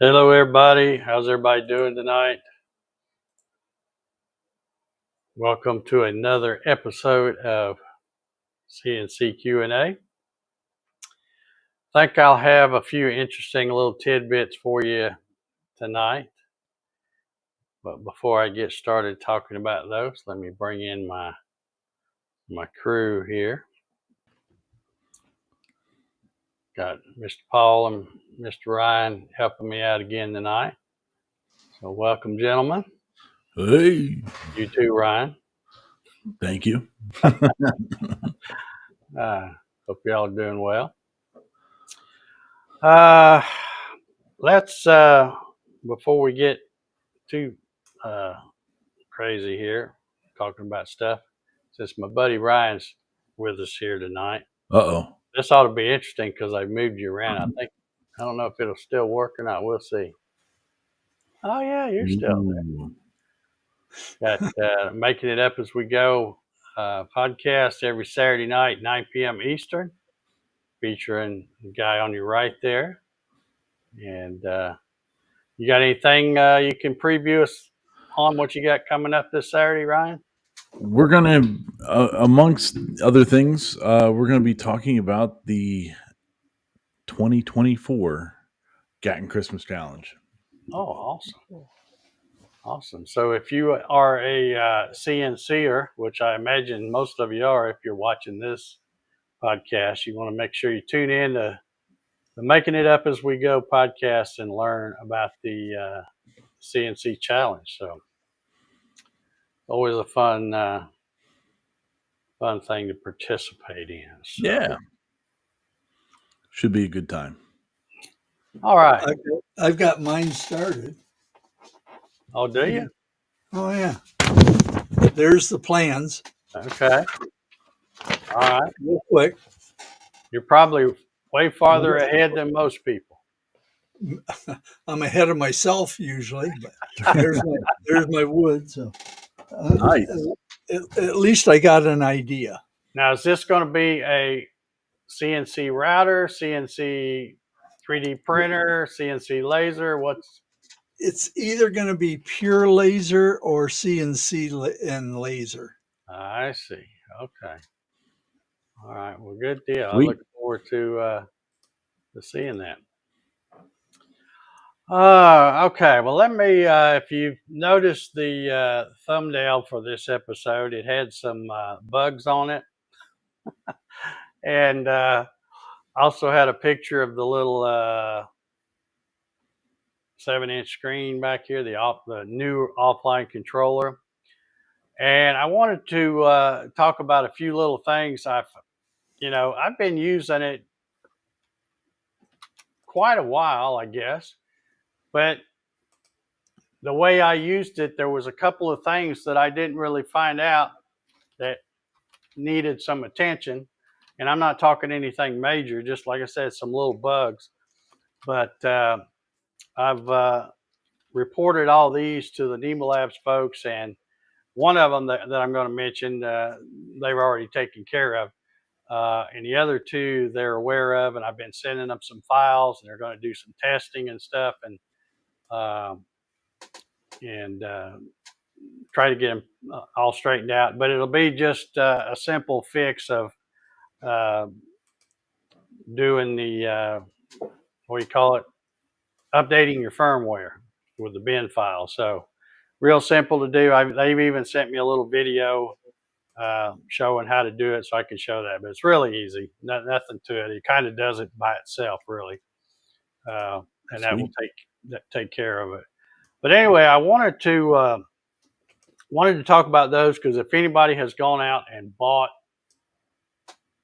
Hello, everybody. How's everybody doing tonight? Welcome to another episode of CNC Q A. I think I'll have a few interesting little tidbits for you tonight. But before I get started talking about those, let me bring in my crew here. Got Mr. Paul and Mr. Ryan helping me out again tonight. So welcome, gentlemen. Hey. You too, Ryan. Thank you. Hope y'all are doing well. Let's before we get too crazy here talking about stuff, since my buddy Ryan's with us here tonight. Uh-oh. This ought to be interesting because I moved you around. I don't know if it'll still work or not. We'll see. Oh yeah, you're still there. Got Making It Up As We Go podcast every Saturday night, 9 p.m. Eastern, featuring the guy on your right there. And you got anything you can preview us on what you got coming up this Saturday, Ryan? We're going to, amongst other things, we're going to be talking about the 2024 Gatten Christmas Challenge. Oh, awesome. Awesome. So if you are a CNCer, which I imagine most of you are if you're watching this podcast, you want to make sure you tune in to the Making It Up As We Go podcast and learn about the CNC challenge. So always a fun thing to participate in. So. Yeah. Should be a good time. All right. I've got mine started. Oh, do you? Oh, yeah. There's the plans. Okay. All right. Real quick. You're probably way farther ahead than most people. I'm ahead of myself usually, but there's my wood. So Nice. At least I got an idea. Now, is this going to be a CNC router, CNC 3D printer, CNC laser? It's either going to be pure laser or CNC and laser. I see. Okay. All right. Well, good deal. Sweet. I look forward to seeing that. Okay. Well, let me, if you've noticed the thumbnail for this episode, it had some bugs on it. And also had a picture of the little 7-inch screen back here, the new offline controller. And I wanted to talk about a few little things. I've been using it quite a while, I guess. But the way I used it, there was a couple of things that I didn't really find out that needed some attention. And I'm not talking anything major, just like I said, some little bugs. But I've reported all these to the NEMA Labs folks, and one of them that I'm going to mention, they've already taken care of. And the other two they're aware of, and I've been sending them some files, and they're going to do some testing and stuff, and try to get them all straightened out. But it'll be just a simple fix of doing the what do you call it? Updating your firmware with the bin file. So real simple to do. They've even sent me a little video showing how to do it, so I can show that. But it's really easy. Nothing to it. It kind of does it by itself, really, and that will take care of it. But anyway, I wanted to talk about those because if anybody has gone out and bought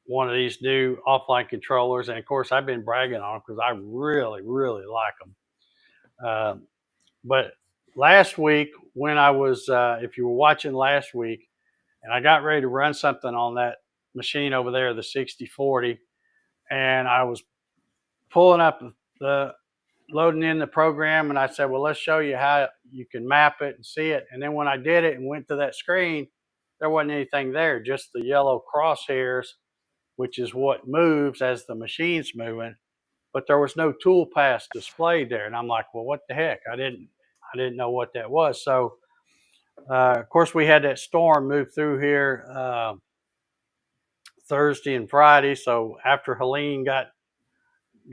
one of these new offline controllers, and of course I've been bragging on them because I really, really like them. But last week when I was, if you were watching last week, and I got ready to run something on that machine over there, the 6040, and I was pulling up loading in the program, and I said, well, let's show you how you can map it and see it. And then when I did it and went to that screen, there wasn't anything there, just the yellow crosshairs, which is what moves as the machine's moving. but there was no tool path displayed there. And I'm like, well, what the heck? I didn't know what that was. So, of course, we had that storm move through here Thursday and Friday. So after Helene got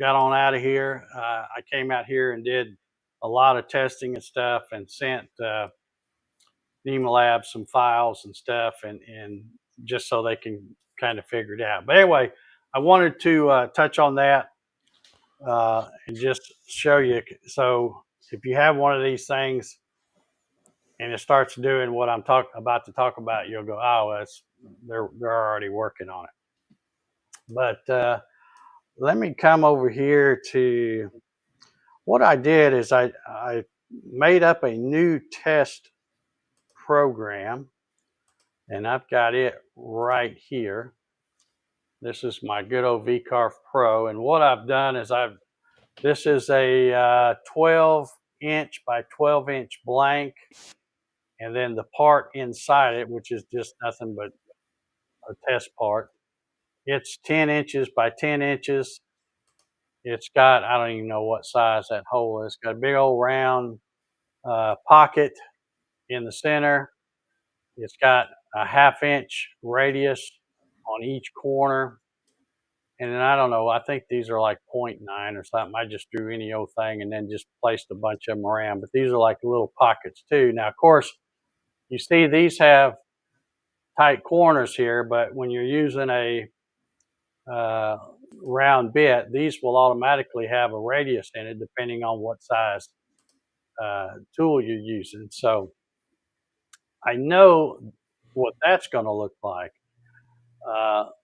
on out of here, I came out here and did a lot of testing and stuff, and sent NEMA Lab some files and stuff, and just so they can kind of figure it out. But anyway, I wanted to touch on that and just show you. So if you have one of these things and it starts doing what I'm about to talk about, you'll go, oh, they're already working on it. But let me come over here to what I did is I made up a new test program, and I've got it right here. This is my good old VCarve Pro, and what I've done is this is a 12-inch by 12-inch blank, and then the part inside it, which is just nothing but a test part. It's 10 inches by 10 inches. It's got, I don't even know what size that hole is. It's got a big old round pocket in the center. It's got a 1/2-inch radius on each corner. And then I don't know, I think these are like 0.9 or something. I just drew any old thing and then just placed a bunch of them around. But these are like little pockets too. Now, of course, you see these have tight corners here, but when you're using a round bit, these will automatically have a radius in it depending on what size tool you're using. So I know what that's going to look like.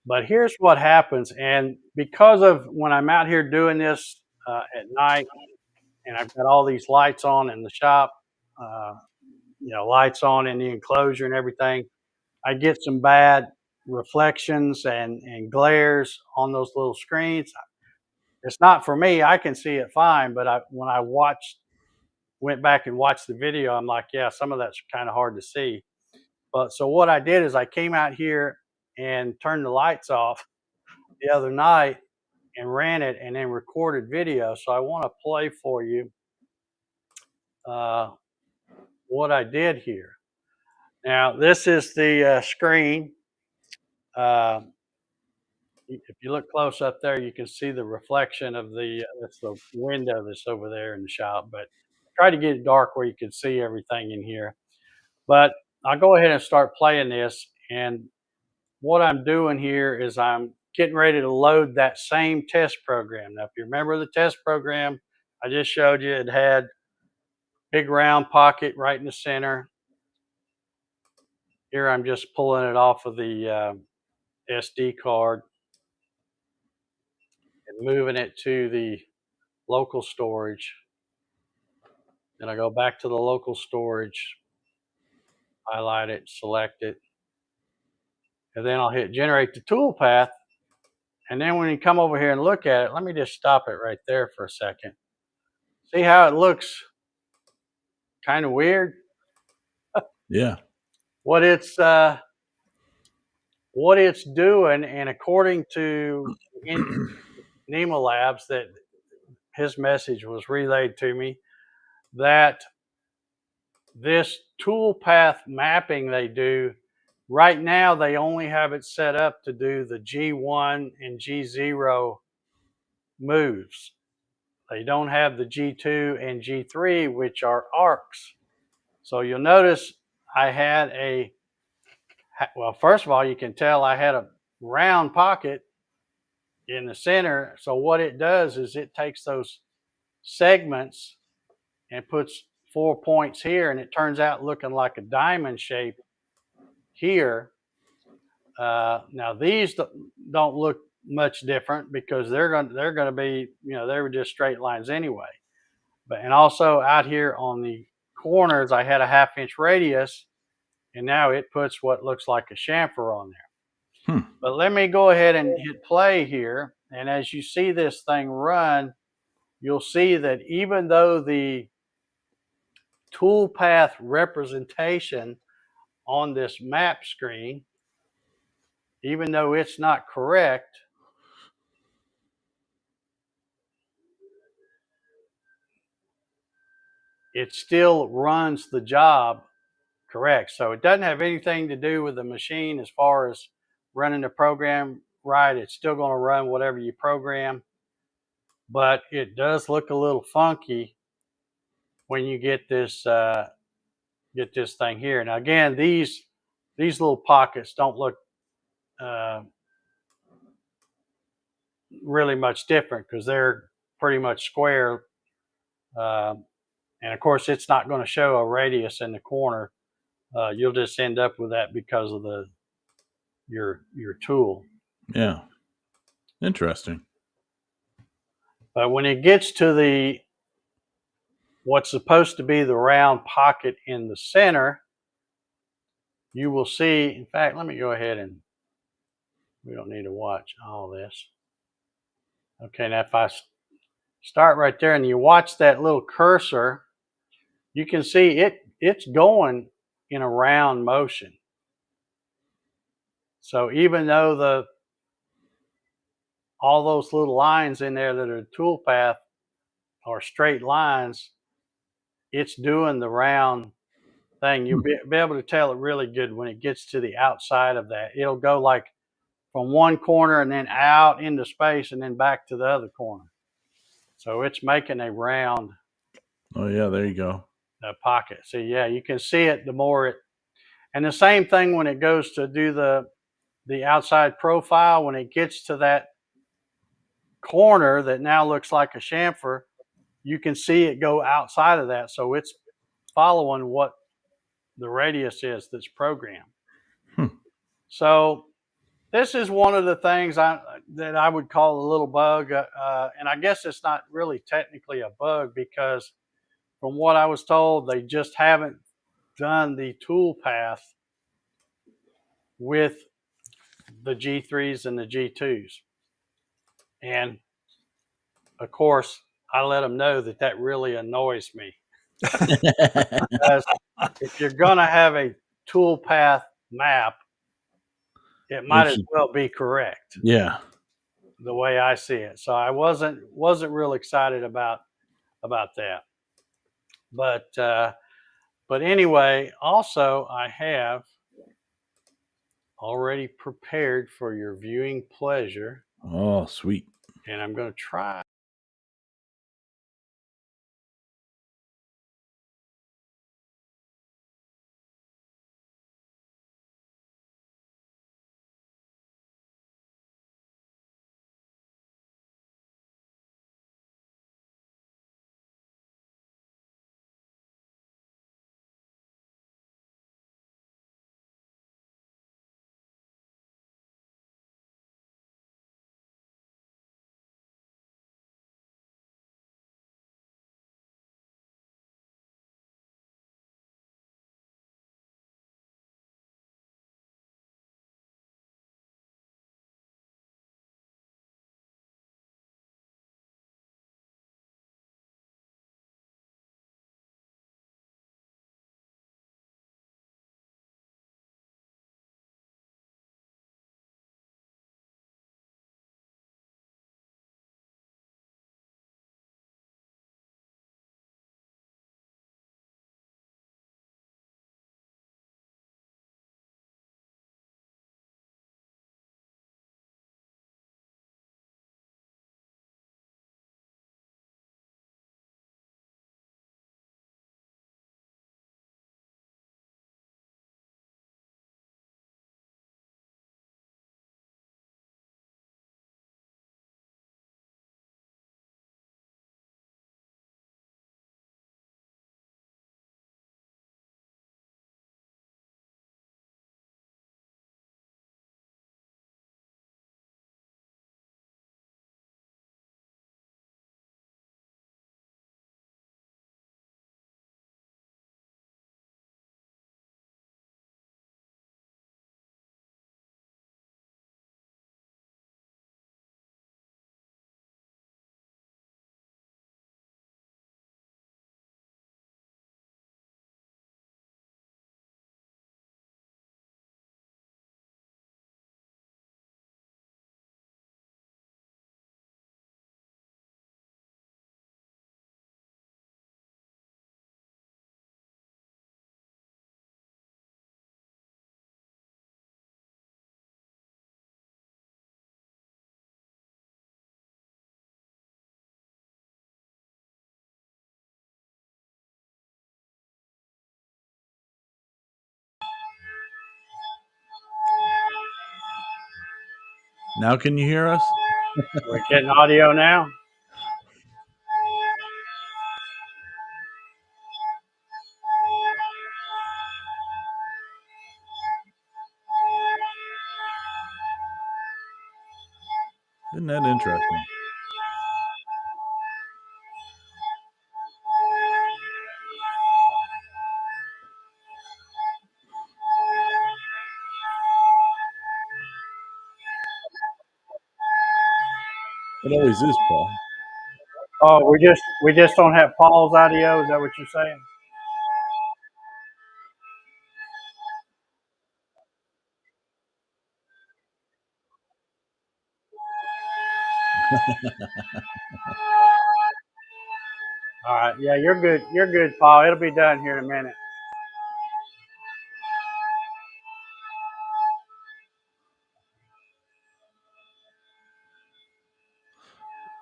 But here's what happens. And because of when I'm out here doing this at night, and I've got all these lights on in the shop, lights on in the enclosure and everything, I get some bad reflections and glares on those little screens. It's not for me. I can see it fine. But when I went back and watched the video, I'm like, yeah, some of that's kind of hard to see. But so what I did is I came out here and turned the lights off the other night and ran it and then recorded video. So I want to play for you what I did here. Now, this is the screen. If you look close up there, you can see the reflection of that's the window that's over there in the shop. But try to get it dark where you can see everything in here. But I'll go ahead and start playing this. And what I'm doing here is I'm getting ready to load that same test program. Now, if you remember the test program I just showed you, it had big round pocket right in the center. Here I'm just pulling it off of the SD card and moving it to the local storage. Then I go back to the local storage, highlight it, select it, and then I'll hit generate the toolpath. And then when you come over here and look at it, let me just stop it right there for a second. See how it looks kind of weird? Yeah. What it's doing, and according to NEMA Labs, that his message was relayed to me, that this toolpath mapping they do right now, they only have it set up to do the G1 and G0 moves. They don't have the G2 and G3, which are arcs. So you'll notice I had well, first of all, you can tell I had a round pocket in the center. So what it does is it takes those segments and puts 4 points here, and it turns out looking like a diamond shape here. Now these don't look much different because they're going to be, they were just straight lines anyway. And also out here on the corners, I had a 1/2-inch radius, and now it puts what looks like a chamfer on there. But let me go ahead and hit play here. And as you see this thing run, you'll see that even though the toolpath representation on this map screen, even though it's not correct, it still runs the job correct. So it doesn't have anything to do with the machine as far as running the program right. It's still going to run whatever you program, but it does look a little funky when you get this thing here. Now again, these little pockets don't look uh, really much different because they're pretty much square. And of course, it's not going to show a radius in the corner. You'll just end up with that because of your tool. Yeah. Interesting. But when it gets to what's supposed to be the round pocket in the center, you will see, in fact, let me go ahead and, we don't need to watch all this. Okay, now if I start right there and you watch that little cursor, you can see it's going in a round motion. So even though all those little lines in there that are the tool path are straight lines, it's doing the round thing. You'll be able to tell it really good when it gets to the outside of that. It'll go like from one corner and then out into space and then back to the other corner. So it's making a round Oh yeah, there you go. pocket. So yeah, you can see it the more it, and the same thing when it goes to do the outside profile, when it gets to that corner that now looks like a chamfer, you can see it go outside of that. So it's following what the radius is that's programmed. So this is one of the things that I would call a little bug. And I guess it's not really technically a bug because from what I was told, they just haven't done the tool path with the G3s and the G2s. And of course, I let them know that really annoys me. Because if you're going to have a tool path map, it might as well be correct. Yeah. The way I see it. So I wasn't real excited about that. But anyway, also I have already prepared for your viewing pleasure. Oh, sweet. And I'm going to try Now can you hear us? We're getting audio now. Isn't that interesting? It always is, Paul. Oh, we just don't have Paul's audio. Is that what you're saying? All right. Yeah, you're good. You're good, Paul. It'll be done here in a minute.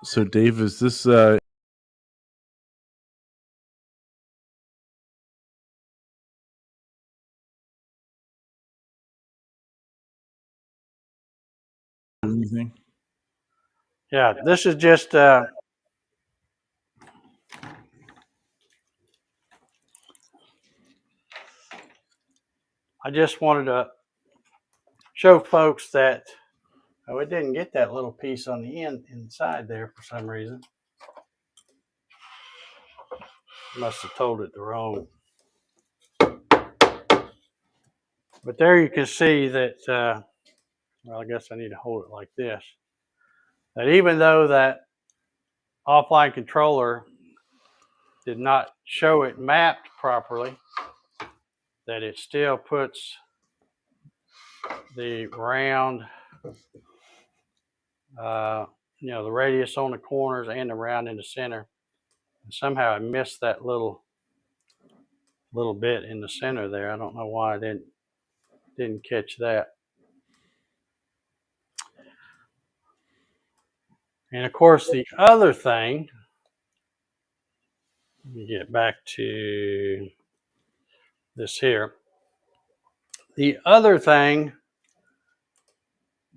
So, Dave, is this anything? Yeah, this is just. I just wanted to show folks that it didn't get that little piece on the inside there for some reason. Must have told it the wrong. But there you can see that. Well, I guess I need to hold it like this. That even though that offline controller did not show it mapped properly, that it still puts the round, the radius on the corners and the round in the center. And somehow I missed that little bit in the center there. I don't know why I didn't catch that. And of course, the other thing, let me get back to this here. The other thing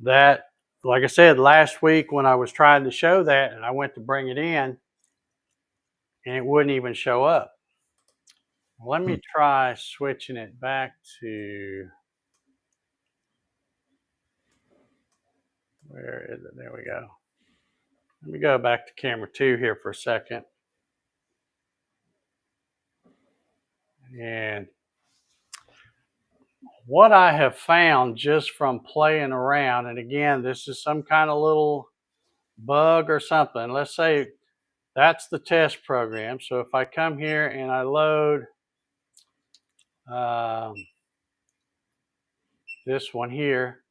that, like I said, last week when I was trying to show that and I went to bring it in and it wouldn't even show up. Let me try switching it back to, where is it? There we go. Let me go back to camera 2 here for a second. And what I have found just from playing around, and again, this is some kind of little bug or something. Let's say that's the test program. So if I come here and I load this one here,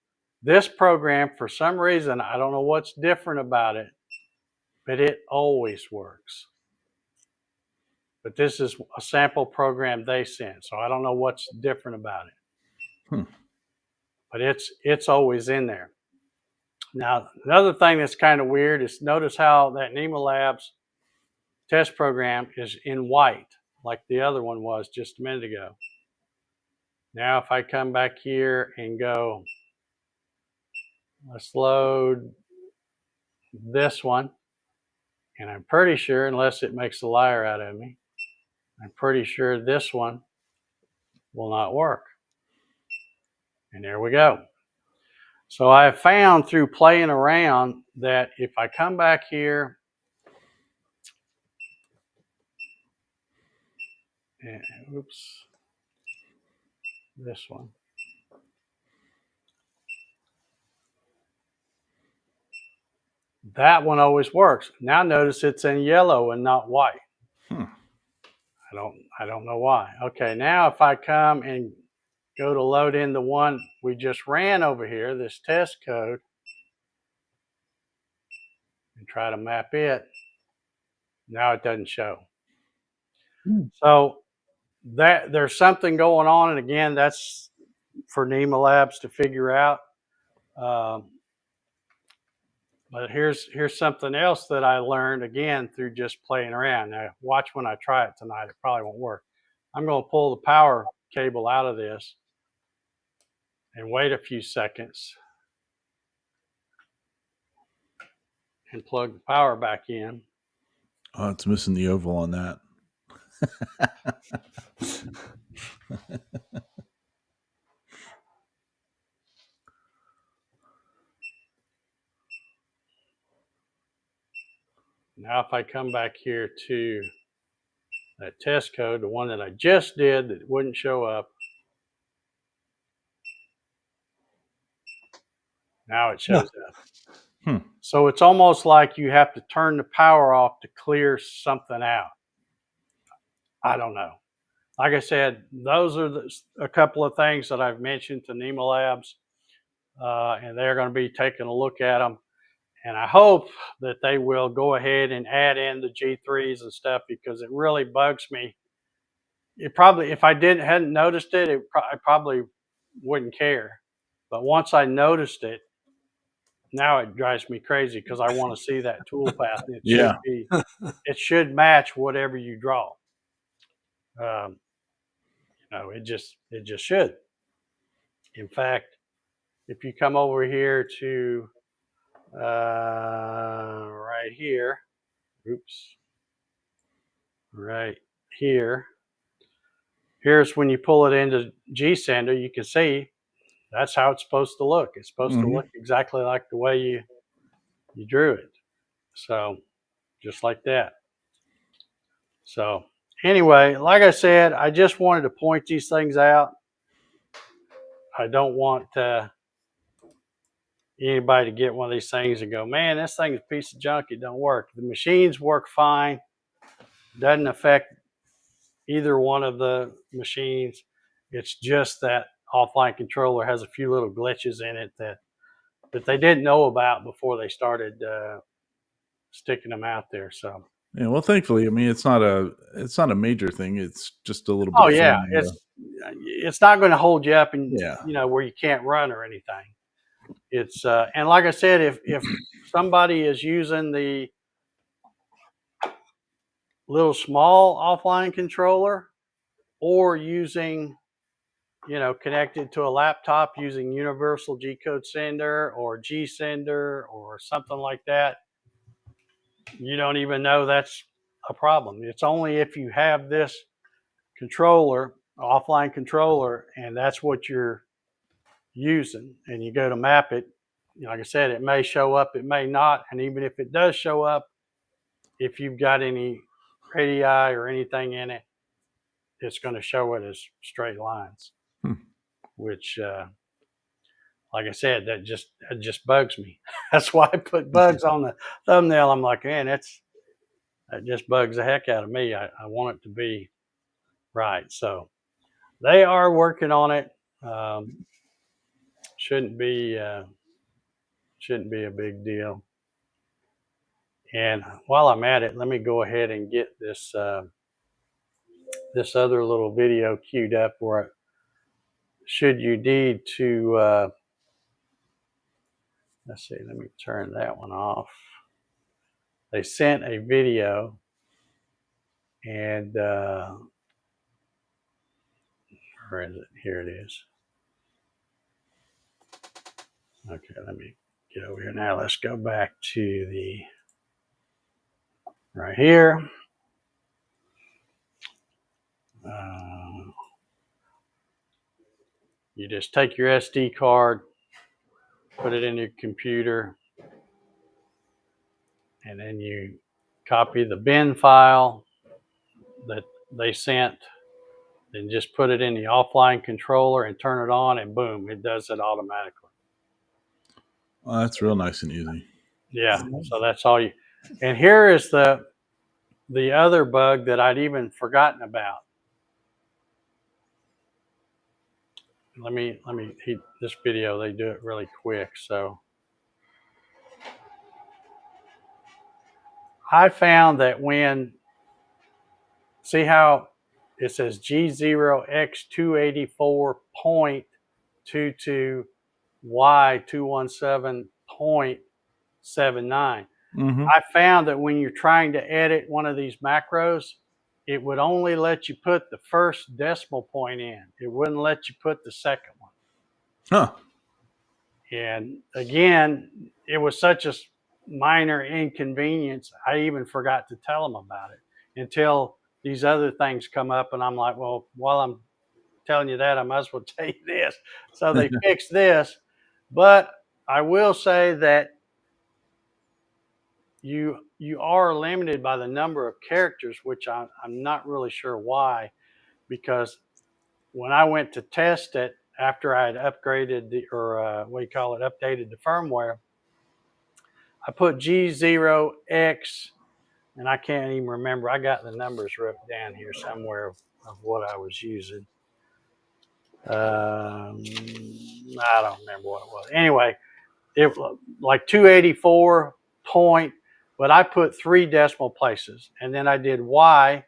this program, for some reason, I don't know what's different about it, but it always works. But this is a sample program they sent, so I don't know what's different about it. But it's always in there. Now, another thing that's kind of weird is notice how that NEMA Labs test program is in white, like the other one was just a minute ago. Now, if I come back here and go, let's load this one, and I'm pretty sure, unless it makes a liar out of me, I'm pretty sure this one will not work. And there we go. So I have found through playing around that if I come back here and, oops, this one. That one always works. Now notice it's in yellow and not white. I don't know why. Okay, now if I come and go to load in the one we just ran over here, this test code, and try to map it, now it doesn't show. So that there's something going on, and again, that's for NEMA Labs to figure out. But here's something else that I learned again through just playing around. Now watch when I try it tonight. It probably won't work. I'm going to pull the power cable out of this and wait a few seconds. and plug the power back in. Oh, it's missing the oval on that. Now, if I come back here to that test code, the one that I just did that wouldn't show up, now it shows up. So it's almost like you have to turn the power off to clear something out. I don't know. Like I said, those are a couple of things that I've mentioned to NEMA Labs, and they're going to be taking a look at them. And I hope that they will go ahead and add in the G3s and stuff, because it really bugs me. It probably, if I hadn't noticed it, I probably wouldn't care. But once I noticed it, now it drives me crazy because I want to see that tool path. And it should match whatever you draw. It just should. In fact, if you come over here to right here, right here, here's when you pull it into G-Sender, you can see that's how it's supposed to look. It's supposed to look exactly like the way you drew it. So just like that. So anyway, like I said, I just wanted to point these things out. I don't want anybody to get one of these things and go, man, this thing's a piece of junk. It don't work. The machines work fine. Doesn't affect either one of the machines. It's just that offline controller has a few little glitches in it that they didn't know about before they started sticking them out there. So yeah, well, thankfully, I mean, it's not a major thing. It's just a little bit. Oh yeah, it's not going to hold you up and where you can't run or anything. It's and like I said, if somebody is using the little small offline controller or using connected to a laptop using universal G-code sender or G-sender or something like that, you don't even know that's a problem. It's only if you have this controller, offline controller, and that's what you're using, and you go to map it, like I said, it may show up, it may not, and even if it does show up, if you've got any radii or anything in it, it's going to show it as straight lines, which like I said, that just bugs me. That's why I put bugs on the thumbnail. I'm like, man, that just bugs the heck out of me. I want it to be right. So they are working on it. Shouldn't be a big deal. And while I'm at it, let me go ahead and get this this other little video queued up where should you need to let's see, let me turn that one off. They sent a video, and where is it? Here it is. Okay, let me get over here now. Let's go back to the right here. You just take your SD card, put it in your computer, and then you copy the bin file that they sent, then just put it in the offline controller and turn it on, and boom, it does it automatically. Well, that's real nice and easy. Yeah, so that's all you. And here is the other bug that I'd even forgotten about. Let me this video, they do it really quick. So I found that see how it says G0X284.22Y217.79. I found that when you're trying to edit one of these macros, it would only let you put the first decimal point in. It wouldn't let you put the second one. And again, it was such a minor inconvenience. I even forgot to tell them about it until these other things come up, and I'm like, well, while I'm telling you that, I might as well tell you this. So they fixed this, but I will say that you are limited by the number of characters, which I'm not really sure why, because when I went to test it after I had upgraded updated the firmware, I put G0X, and I can't even remember. I got the numbers written down here somewhere of what I was using. I don't remember what it was. Anyway, it was like 284 point, but I put 3 decimal places, and then I did Y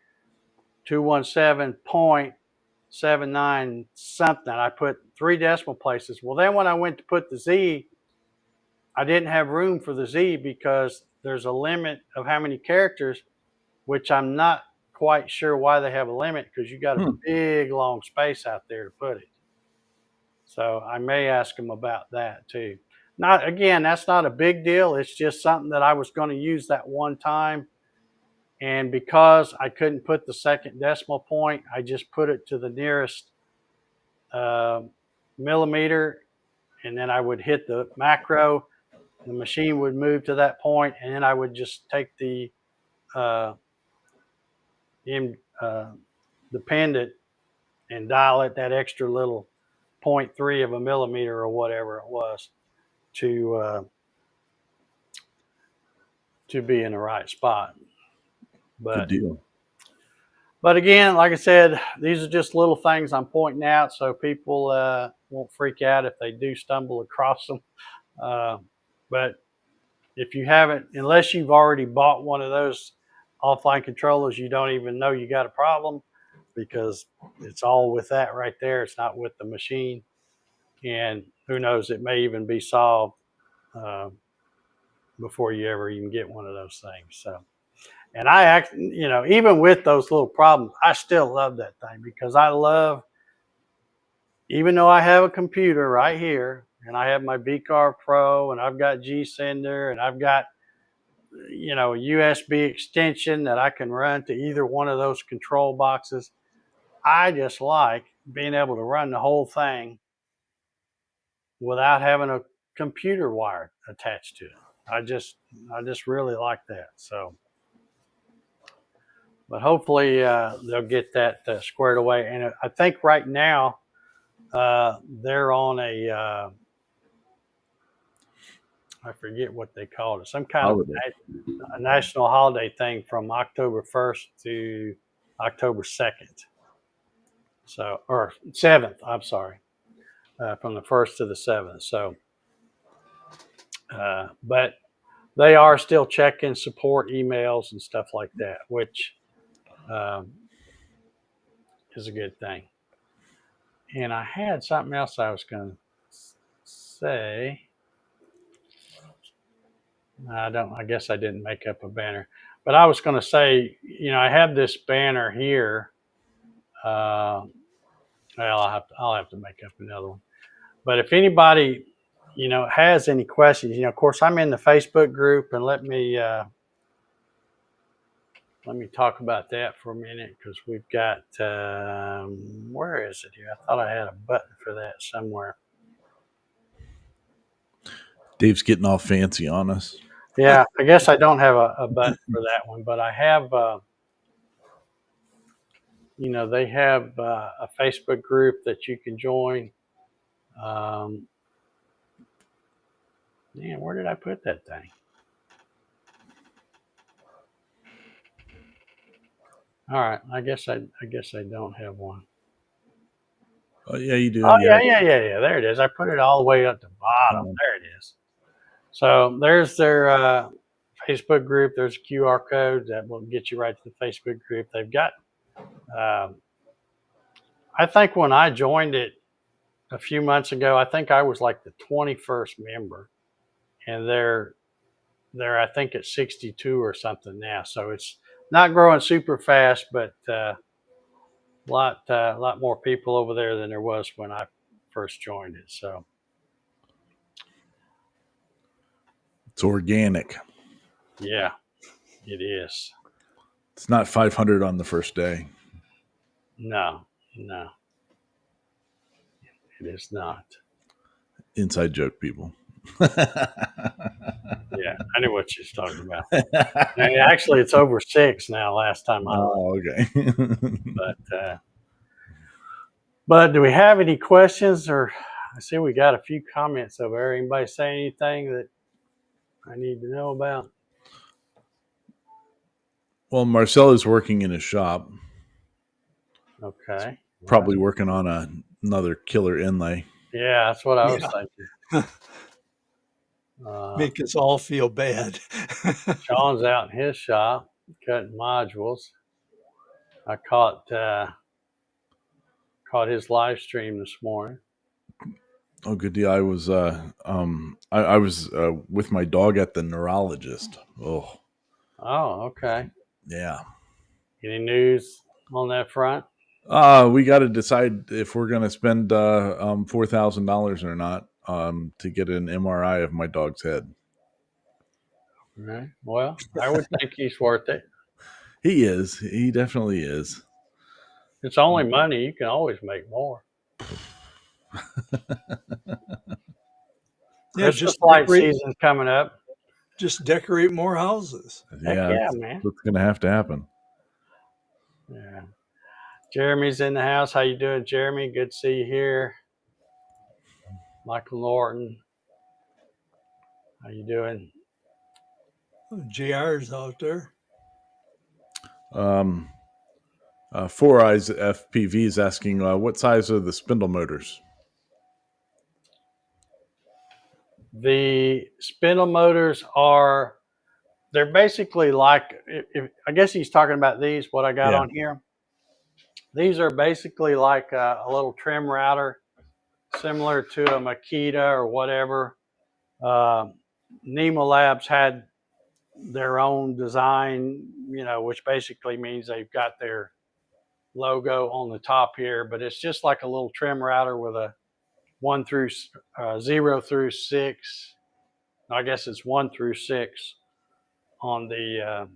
217.79 something. I put 3 decimal places. Well, then when I went to put the Z, I didn't have room for the Z because there's a limit of how many characters, which I'm not quite sure why they have a limit, because you got a big long space out there to put it. So I may ask them about that too. Not again, that's not a big deal. It's just something that I was going to use that one time. And because I couldn't put the second decimal point, I just put it to the nearest millimeter, and then I would hit the macro. The machine would move to that point, and then I would just take the dependent and dial it that extra little 0.3 of a millimeter or whatever it was to be in the right spot. Good deal. But again, like I said, these are just little things I'm pointing out so people won't freak out if they do stumble across them. But if you haven't, unless you've already bought one of those offline controllers, you don't even know you got a problem, because it's all with that right there. It's not with the machine. And who knows, it may even be solved before you ever even get one of those things. So, and even with those little problems, I still love that thing, because even though I have a computer right here, and I have my VCar Pro, and I've got G-Sender, and I've got, a USB extension that I can run to either one of those control boxes. I just like being able to run the whole thing without having a computer wire attached to it. I just really like that. So, but hopefully they'll get that squared away. And I think right now they're on a I forget what they called it, some kind of a national holiday thing from October 1st to October 2nd. So, or 7th, I'm sorry, from the 1st to the 7th. So, but they are still checking support emails and stuff like that, which is a good thing. And I had something else I was going to say. I guess I didn't make up a banner, but I was going to say, I have this banner here. Well, I'll have to make up another one. But if anybody, has any questions, of course, I'm in the Facebook group, and let me talk about that for a minute, because we've got, where is it here? I thought I had a button for that somewhere. Dave's getting all fancy on us. Yeah, I guess I don't have a button for that one, but I have, they have a Facebook group that you can join. Man, where did I put that thing? All right, I guess I don't have one. Oh yeah, you do. Oh yeah. There it is. I put it all the way at the bottom. There it is. So there's their Facebook group. There's a QR code that will get you right to the Facebook group. They've got, I think when I joined it a few months ago, I think I was like the 21st member, and they're I think at 62 or something now. So it's not growing super fast, but a lot more people over there than there was when I first joined it. So it's organic. Yeah, it is. It's not 500 on the first day. No, no, it is not. Inside joke, people. Yeah, I knew what you was talking about. And actually, it's over 6 now. Last time I looked, Oh, okay. but do we have any questions? Or I see we got a few comments over there. Anybody say anything that I need to know about? Well, Marcel is working in his shop, Okay. probably working on another killer inlay. Yeah, that's what I was Yeah. thinking. Make us all feel bad. Sean's out in his shop cutting modules. I caught his live stream this morning. Oh, good deal. I was I was with my dog at the neurologist. Oh, Oh, okay. yeah. Any news on that front? We got to decide if we're going to spend $4,000 or not to get an MRI of my dog's head. Right. Well, I would think he's worth it. He is. He definitely is. It's only money. You can always make more. Yeah, Christmas just light decorate, season's coming up. just decorate more houses. Heck Yeah, yeah, that's man. what's going to have to happen. Yeah. Jeremy's in the house. How you doing, Jeremy? Good to see you here. Michael Norton. How you doing? JR's out there. Four Eyes FPV is asking, what size are the spindle motors? The spindle motors they're basically like, I guess he's talking about these, what I got Yeah. on here. These are basically like a little trim router, similar to a Makita or whatever. Nemo Labs had their own design, which basically means they've got their logo on the top here, but it's just like a little trim router with a 0 through 6. I guess it's 1 through 6 on the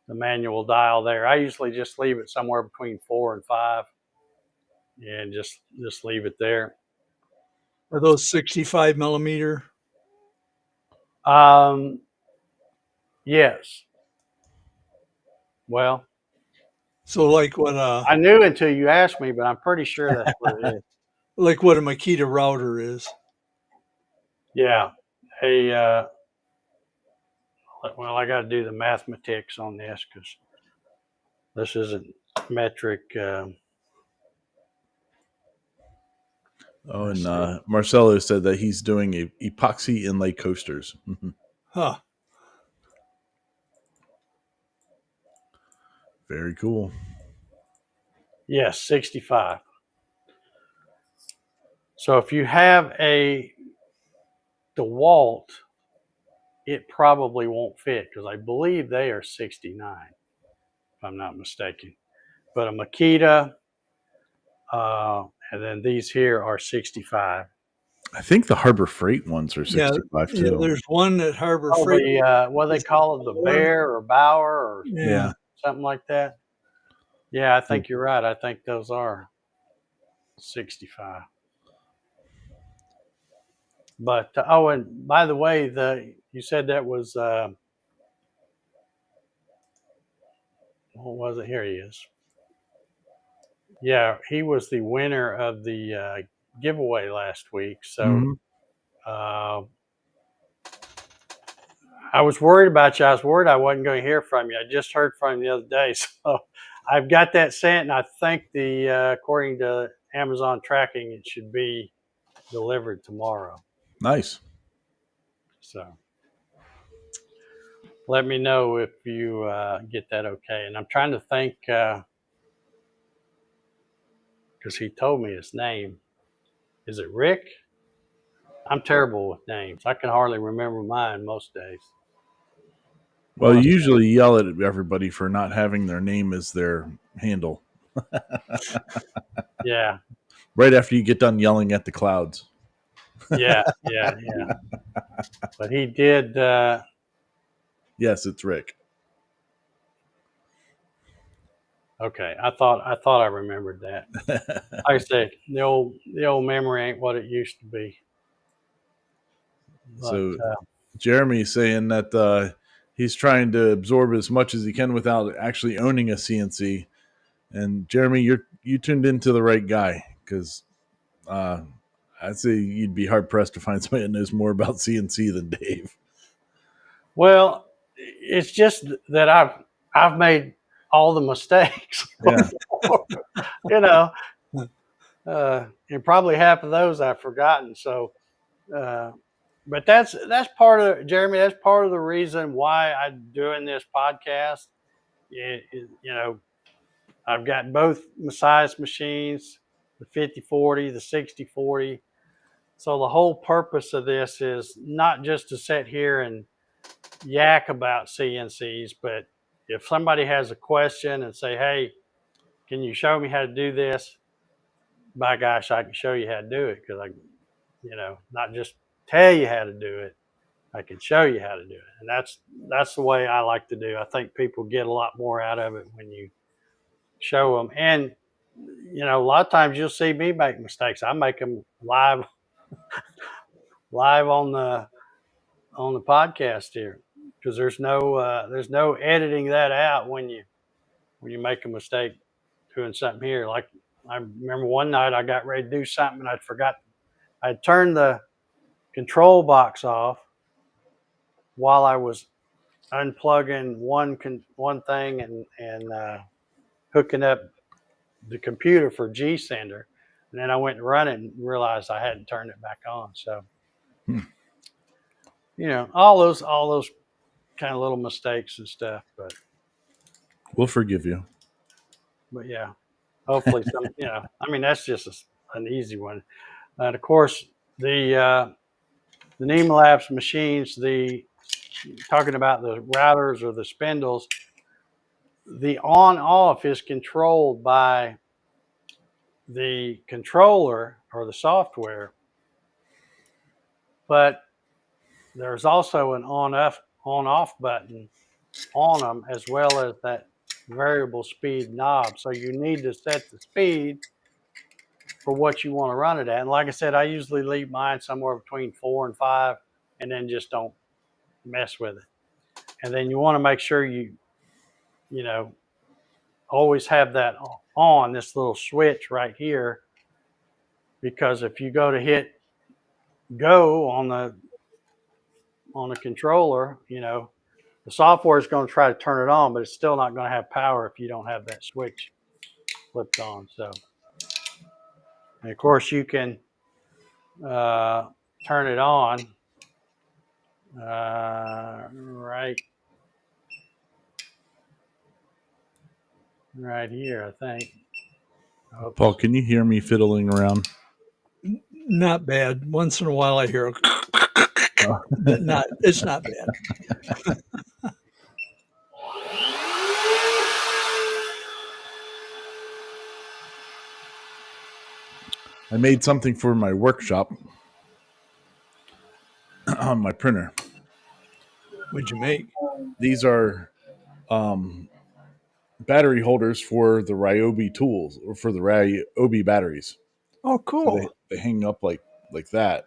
manual dial there. I usually just leave it somewhere between 4 and 5, and just leave it there. Are those 65 millimeter? Yes. Well, So like what I knew until you asked me, but I'm pretty sure that's what it is. like what a Makita router is. Yeah. Well, I got to do the mathematics on this because this isn't metric. And Marcelo said that he's doing epoxy inlay coasters. Huh. Very cool. Yes, 65. So if you have a DeWalt, it probably won't fit because I believe they are 69, if I'm not mistaken. But a Makita, and then these here are 65. I think the Harbor Freight ones are 65 Yeah, too. there's one at Harbor Oh, Freight. what do they call it? The Bear or Bauer or Yeah. something like that. Yeah, I think you're right. I think those are 65. But and by the way, you said that was what was it? Here he is. Yeah, he was the winner of the giveaway last week. So I was worried about you. I was worried I wasn't going to hear from you. I just heard from you the other day. So I've got that sent, and I think according to Amazon tracking, it should be delivered tomorrow. Nice. So let me know if you get that okay. And I'm trying to think, because he told me his name. Is it Rick? I'm terrible with names. I can hardly remember mine most days. Well, you usually yell at everybody for not having their name as their handle. Yeah. Right after you get done yelling at the clouds. Yeah. But he did Yes, it's Rick. Okay, I thought I remembered that. Like I said, the old memory ain't what it used to be. But So Jeremy's saying that he's trying to absorb as much as he can without actually owning a CNC. And Jeremy, you tuned into the right guy, because I'd say you'd be hard pressed to find somebody that knows more about CNC than Dave. well, it's just that I've made all the mistakes. Yeah. You know, and probably half of those I've forgotten. So, but that's part of Jeremy. That's part of the reason why I'm doing this podcast. I've got both size machines, the 5040, the 6040. So the whole purpose of this is not just to sit here and yak about CNCs, but if somebody has a question and say, "Hey, can you show me how to do this?" By gosh, I can show you how to do it, because not just tell you how to do it, I can show you how to do it. And that's the way I like to do. I think people get a lot more out of it when you show them. And a lot of times you'll see me make mistakes. I make them live on the podcast here, because there's no editing that out when you make a mistake doing something here. Like, I remember one night I got ready to do something and I'd turned the control box off while I was unplugging one thing and hooking up the computer for G Sender, and then I went to run it and realized I hadn't turned it back on. So, all those kind of little mistakes and stuff. But We'll forgive you. yeah, hopefully some. That's just an easy one. And of course, the NEMA Labs machines, talking about the routers or the spindles, the on-off is controlled by the controller or the software, but there's also an on-off button on them, as well as that variable speed knob. So you need to set the speed for what you want to run it at. And like I said, I usually leave mine somewhere between 4 and 5, and then just don't mess with it. And then you want to make sure you always have that on, this little switch right here, because if you go to hit go on the controller, the software is going to try to turn it on, but it's still not going to have power if you don't have that switch flipped on. So, and of course, you can turn it on right here, I think. Oops. Paul, can you hear me fiddling around? Not bad. Once in a while I hear a it's not bad. I made something for my workshop on my printer. What'd you make? These are battery holders for the Ryobi tools, or for the Ryobi batteries. Oh, cool. So they hang up like that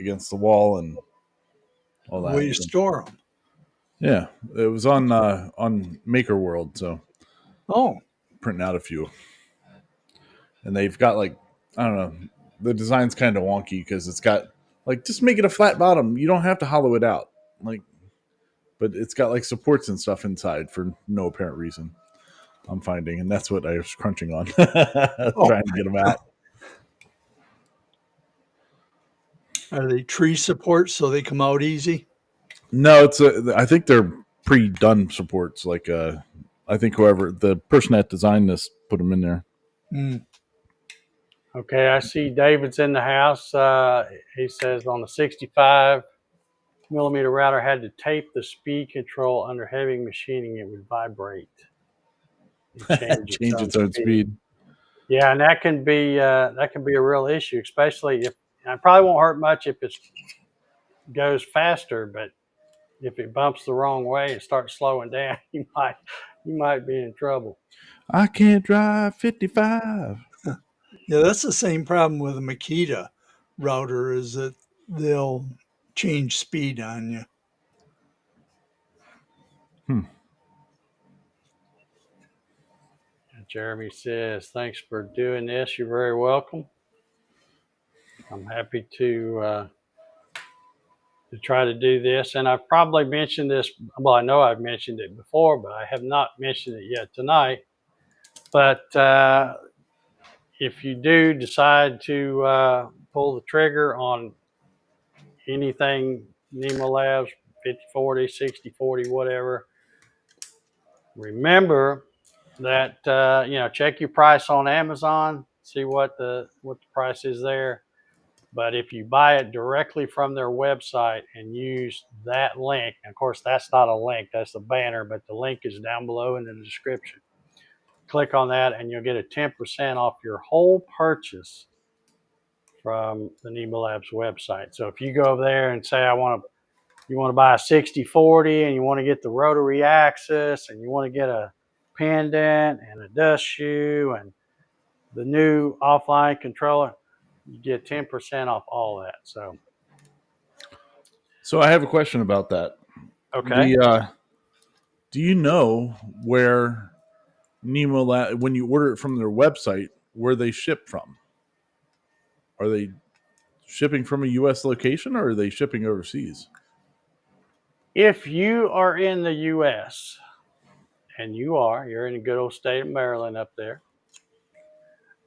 against the wall and all that. Where you store them? Yeah, it was on Maker World, so printing out a few. And they've got, like, I don't know, the design's kind of wonky because it's got, like, just make it a flat bottom. You don't have to hollow it out, like, but it's got like supports and stuff inside for no apparent reason, I'm finding, and that's what I was crunching on, trying to get them out. Are they tree supports so they come out easy? No, I think they're pre-done supports. Like, I think the person that designed this put them in there. Okay, I see David's in the house. He says on the 65 millimeter router had to tape the speed control under heavy machining, it would vibrate. Change its own speed. Yeah, and that can be a real issue, especially if, and it probably won't hurt much if it goes faster, but if it bumps the wrong way and starts slowing down, you might be in trouble. I can't drive 55. Yeah, that's the same problem with a Makita router, is that they'll change speed on you. Jeremy says, thanks for doing this. You're very welcome. I'm happy to try to do this. And I've probably mentioned this. Well, I know I've mentioned it before, but I have not mentioned it yet tonight. But if you do decide to pull the trigger on anything NEMA Labs, 5040, 6040, whatever, remember that check your price on Amazon, see what the price is there. But if you buy it directly from their website and use that link, and of course that's not a link, that's a banner, but the link is down below in the description. Click on that and you'll get a 10% off your whole purchase from the NEMA Labs website. So if you go over there and say you want to buy a 6040 and you want to get the rotary axis and you want to get a pendant and a dust shoe and the new offline controller, you get 10% off all that. So I have a question about that. Okay. Do you know where NEMA Lab, when you order it from their website, where they ship from? Are they shipping from a U.S. location or are they shipping overseas? If you are in the U.S., and you're in a good old state of Maryland up there,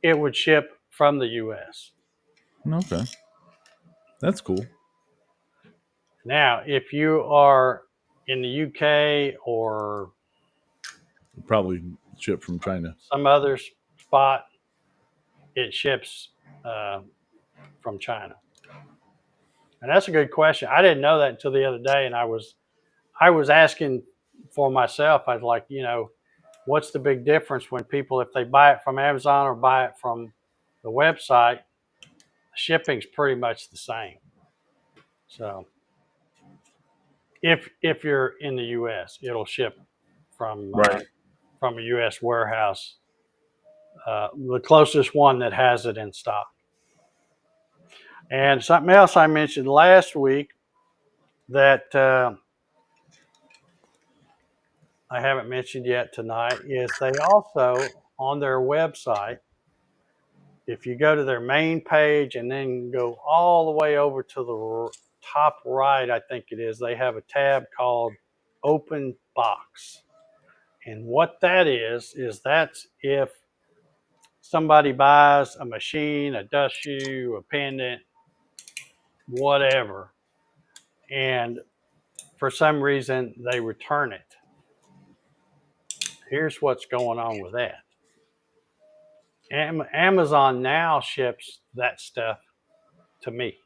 it would ship from the U.S. Okay. That's cool. Now, if you are in the U.K. or probably ship from China, some other spot, it ships from China. And that's a good question. I didn't know that until the other day, and I was asking for myself. I was like, what's the big difference when people, if they buy it from Amazon or buy it from the website, shipping's pretty much the same. So if you're in the U.S., it'll ship from from a U.S. warehouse, the closest one that has it in stock. And something else I mentioned last week that I haven't mentioned yet tonight is they also, on their website, if you go to their main page and then go all the way over to the top right, I think it is, they have a tab called Open Box. And what that is that's if somebody buys a machine, a dust shoe, a pendant, whatever, and for some reason they return it. Here's what's going on with that. Amazon now ships that stuff to me.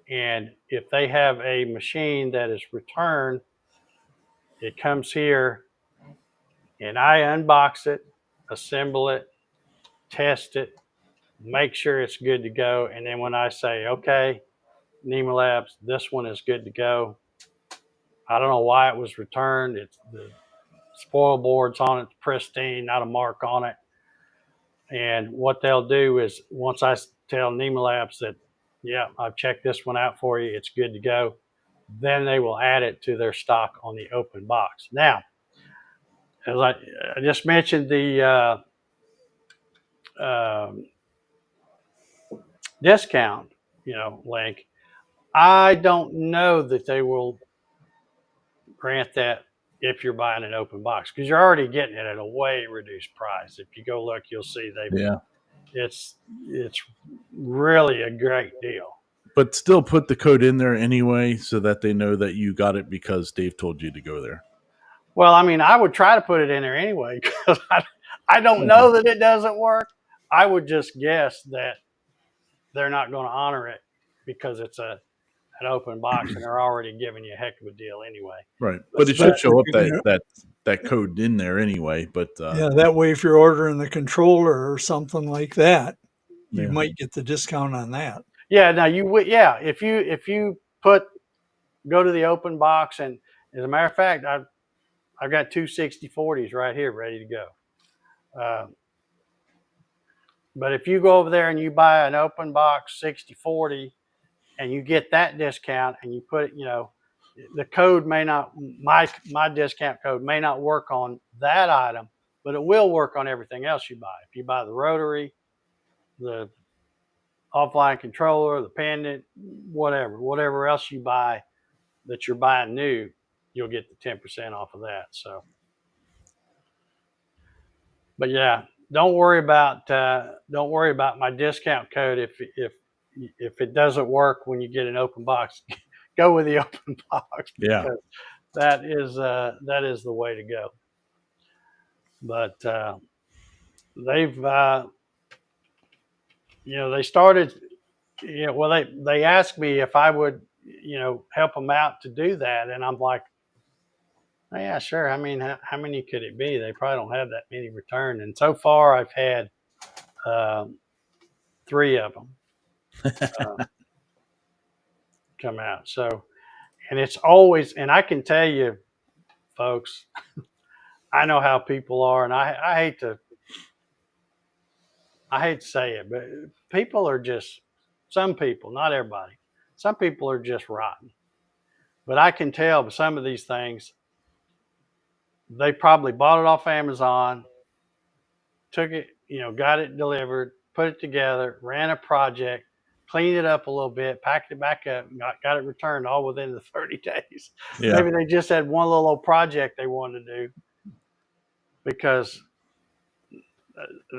And if they have a machine that is returned, it comes here and I unbox it, assemble it, test it, make sure it's good to go. And then when I say, okay, NEMA Labs, this one is good to go. I don't know why it was returned. It's the spoil board's on it, pristine, not a mark on it. And what they'll do is once I tell NEMA Labs that, yeah, I've checked this one out for you, it's good to go, then they will add it to their stock on the open box. Now, as I just mentioned, the discount, link, I don't know that they will grant that if you're buying an open box, because you're already getting it at a way reduced price. If you go look, you'll see it's really a great deal. But still put the code in there anyway so that they know that you got it because Dave told you to go there. Well, I mean, I would try to put it in there anyway because I don't know that it doesn't work. I would just guess that they're not going to honor it because it's an open box and they're already giving you a heck of a deal anyway. Right. But it should show up that code in there anyway. But yeah, that way if you're ordering the controller or something like that, you might get the discount on that. Yeah, now you would. Yeah, if you put go to the open box, and as a matter of fact, I've got two 6040s right here ready to go. But if you go over there and you buy an open box 6040 and you get that discount and you put it, the code may not, my discount code may not work on that item, but it will work on everything else you buy. If you buy the rotary, the offline controller, the pendant, whatever else you buy that you're buying new, you'll get the 10% off of that. So, but yeah, don't worry about my discount code if it doesn't work when you get an open box. Go with the open box because that is the way to go. But they've they started, well, they asked me if I would help them out to do that, and I'm like, oh, yeah, sure. I mean, how many could it be? They probably don't have that many returned, and so far I've had 3 of them come out. So, and it's always, and I can tell you, folks, I know how people are, and I hate to say it, but people are just, some people, not everybody, some people are just rotten. But I can tell with some of these things, they probably bought it off Amazon, took it, got it delivered, put it together, ran a project, cleaned it up a little bit, packed it back up, got it returned all within the 30 days. Yeah. Maybe they just had one little old project they wanted to do. Because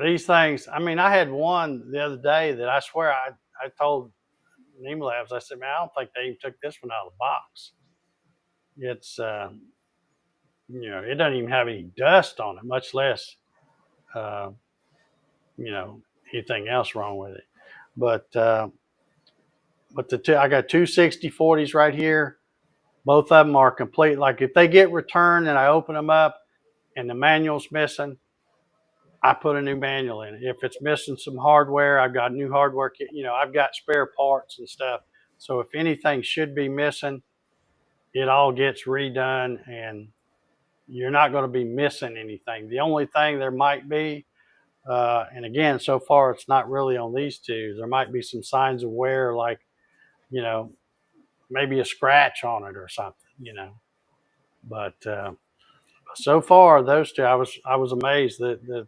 these things, I mean, I had one the other day that I swear I told Neem Labs, I said, man, I don't think they even took this one out of the box. It's, it doesn't even have any dust on it, much less, anything else wrong with it. But I got two 6040s right here. Both of them are complete. Like if they get returned and I open them up and the manual's missing, I put a new manual in it. If it's missing some hardware, I've got new hardware kit. I've got spare parts and stuff. So if anything should be missing, it all gets redone, and you're not going to be missing anything. The only thing there might be, and again, so far it's not really on these two. There might be some signs of wear, like maybe a scratch on it or something. But so far those two, I was amazed that the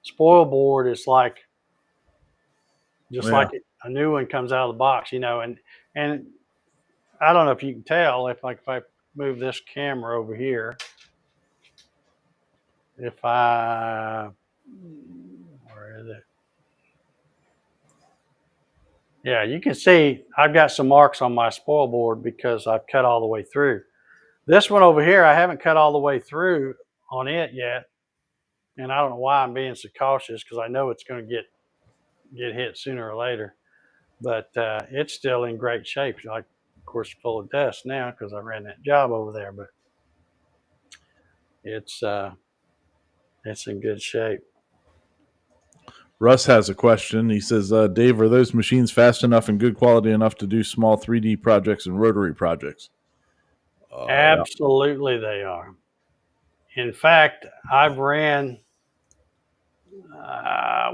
spoil board is like like a new one comes out of the box, and I don't know if you can tell if I move this camera over here, where is it? Yeah, you can see I've got some marks on my spoil board because I've cut all the way through. This one over here, I haven't cut all the way through on it yet. And I don't know why I'm being so cautious, because I know it's going to get hit sooner or later. But it's still in great shape. Like, of course, full of dust now because I ran that job over there. But it's in good shape. Russ has a question. He says, Dave, are those machines fast enough and good quality enough to do small 3D projects and rotary projects? Absolutely, they are. In fact, I've ran,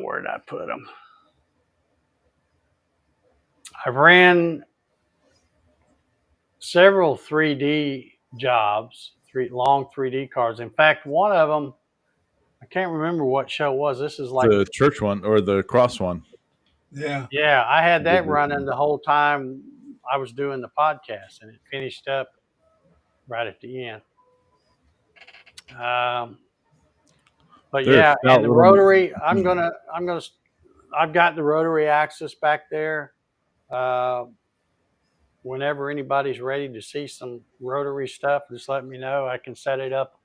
where did I put them? I've ran several 3D jobs, long 3D cards. In fact, one of them, I can't remember what show it was. This is like the church one or the cross one. Yeah. Yeah, I had that running the whole time I was doing the podcast, and it finished up right at the end. But yeah, and the rotary, I've got the rotary axis back there. Whenever anybody's ready to see some rotary stuff, just let me know. I can set it up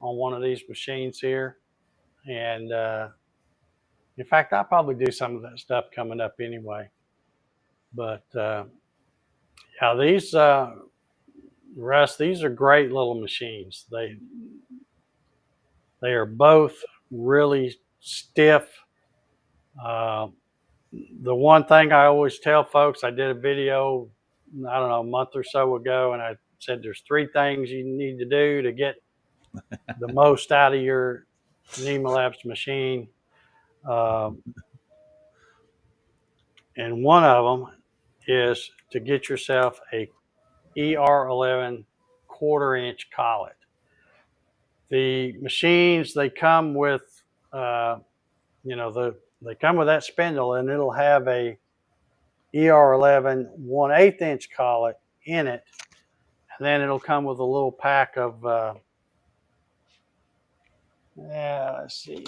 on one of these machines here. And in fact, I'll probably do some of that stuff coming up anyway. But yeah, these, Russ, these are great little machines. They are both really stiff. The one thing I always tell folks, I did a video I don't know, a month or so ago, and I said there's 3 things you need to do to get the most out of your NEMA Labs machine. And one of them is to get yourself a ER11 quarter-inch collet. The machines, they come with, they come with that spindle, and it'll have a ER11 1/8 inch collet in it, and then it'll come with a little pack of, let's see,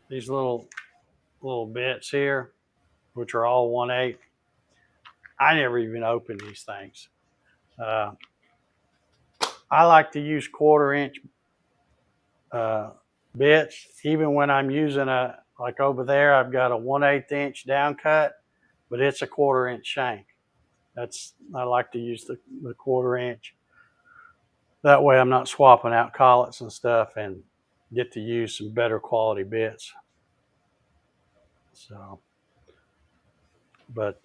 these little bits here, which are all 1/8. I never even opened these things. I like to use quarter-inch bits, even when I'm using like over there, I've got a 1/8 inch down cut, but it's a quarter-inch shank. I like to use the quarter-inch. That way I'm not swapping out collets and stuff, and get to use some better quality bits. So, but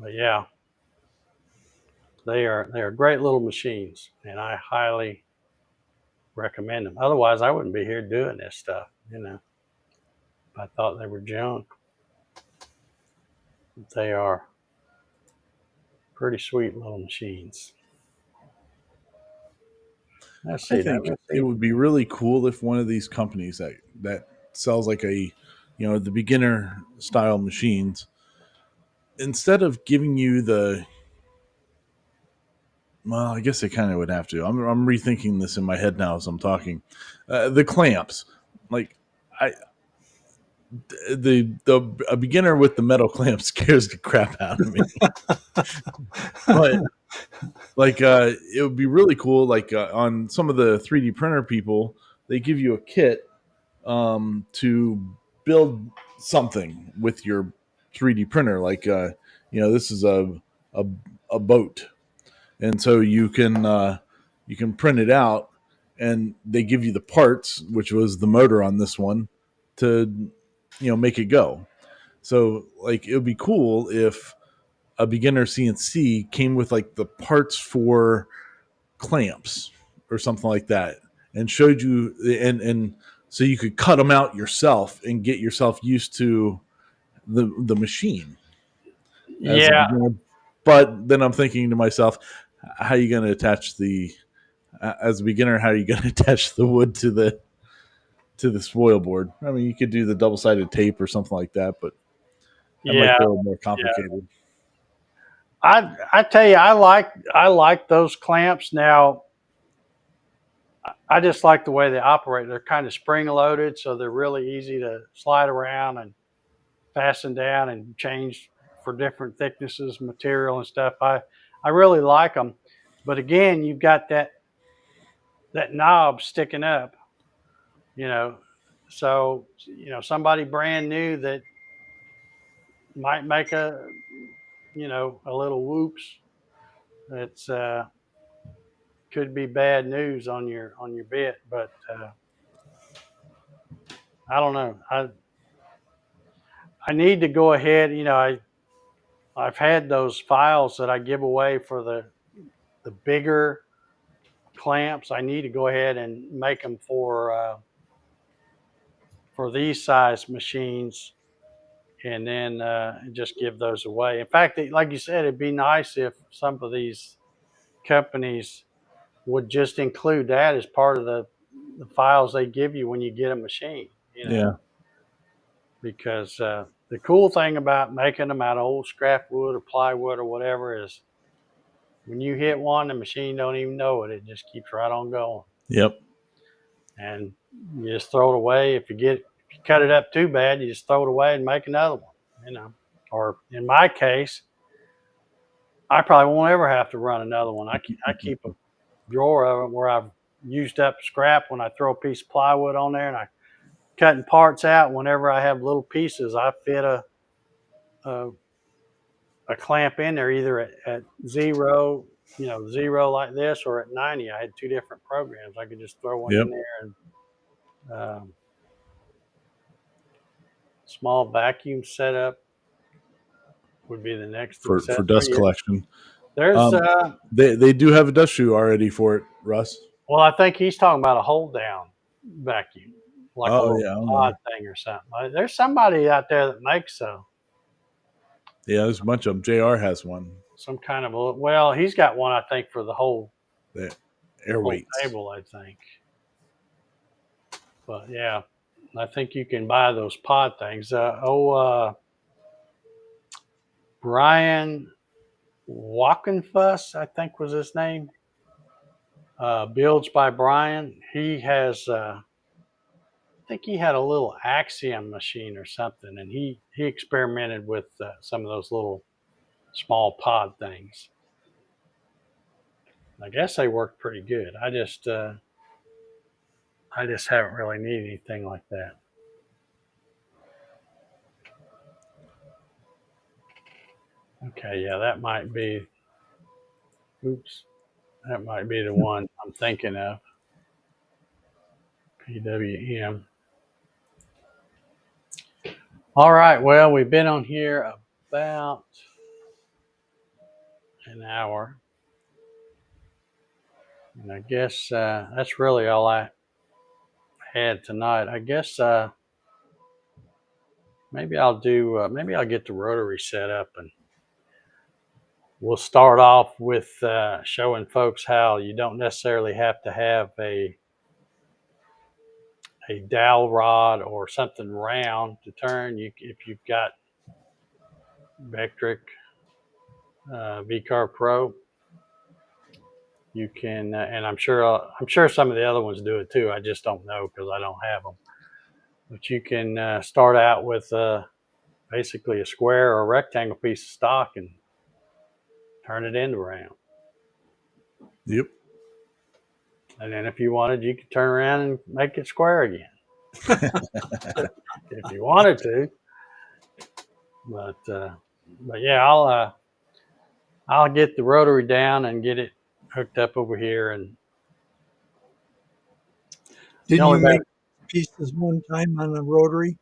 yeah, they're great little machines, and I highly recommend them. Otherwise, I wouldn't be here doing this stuff, if I thought they were junk. They are pretty sweet little machines. I think it would be really cool if one of these companies that sells like the beginner style machines, instead of giving you well, I guess they kind of would have to. I'm rethinking this in my head now as I'm talking. The clamps, like a beginner with the metal clamp scares the crap out of me. But like it would be really cool. Like on some of the 3D printer people, they give you a kit to build something with your 3D printer. Like this is a boat, and so you can print it out, and they give you the parts, which was the motor on this one, to make it go. So like it would be cool if a beginner CNC came with like the parts for clamps or something like that, and showed you, and so you could cut them out yourself and get yourself used to the machine. Yeah. But then I'm thinking to myself, how are you going to attach as a beginner, how are you going to attach the wood to the spoil board? I mean, you could do the double-sided tape or something like that, but that might be a little more complicated. Yeah. I tell you, I like those clamps. Now, I just like the way they operate. They're kind of spring loaded, so they're really easy to slide around and fasten down and change for different thicknesses, material and stuff. I really like them. But again, you've got that knob sticking up, so somebody brand new that might make a little whoops. It's could be bad news on your bit, but I don't know. I need to go ahead. I've had those files that I give away for the bigger clamps. I need to go ahead and make them for these size machines, and then just give those away. In fact, like you said, it'd be nice if some of these companies would just include that as part of the files they give you when you get a machine. Yeah. Because the cool thing about making them out of old scrap wood or plywood or whatever is when you hit one, the machine don't even know it. It just keeps right on going. Yep. And you just throw it away. If you cut it up too bad, you just throw it away and make another one, Or in my case, I probably won't ever have to run another one. I keep a drawer of them where I've used up scrap when I throw a piece of plywood on there, and I cutting parts out. Whenever I have little pieces, I fit a clamp in there, either at 0, 0 like this, or at 90. I had 2 different programs. I could just throw one in there, and small vacuum setup. would be the next for accessory. dust collection. There's they do have a dust shoe already for it, Russ. well, I think he's talking about a hold down vacuum, like a little yeah, pod thing or something. There's somebody out there that makes yeah, there's a bunch of them. JR has one. Some kind of well, he's got one I think for the whole air weights table, I think. But yeah, I think you can buy those pod things. Brian Walkenfuss, I think was his name. Builds by Brian. He has, I think he had a little Axiom machine or something, and he experimented with some of those little small pod things. I guess they work pretty good. I just haven't really needed anything like that. Okay, yeah, that might be. Oops, that might be the one I'm thinking of. PWM. All right, well, we've been on here about an hour. And I guess that's really all I had tonight. I guess maybe I'll get the rotary set up, and we'll start off with showing folks how you don't necessarily have to have a dowel rod or something round to turn. If you've got Vectric VCarve Pro, you can, and I'm sure some of the other ones do it too. I just don't know because I don't have them. But you can start out with basically a square or a rectangle piece of stock and turn it into round. Yep. And then if you wanted, you could turn around and make it square again. If you wanted to. But yeah, I'll get the rotary down and get it hooked up over here. And didn't you make pieces one time on a rotary?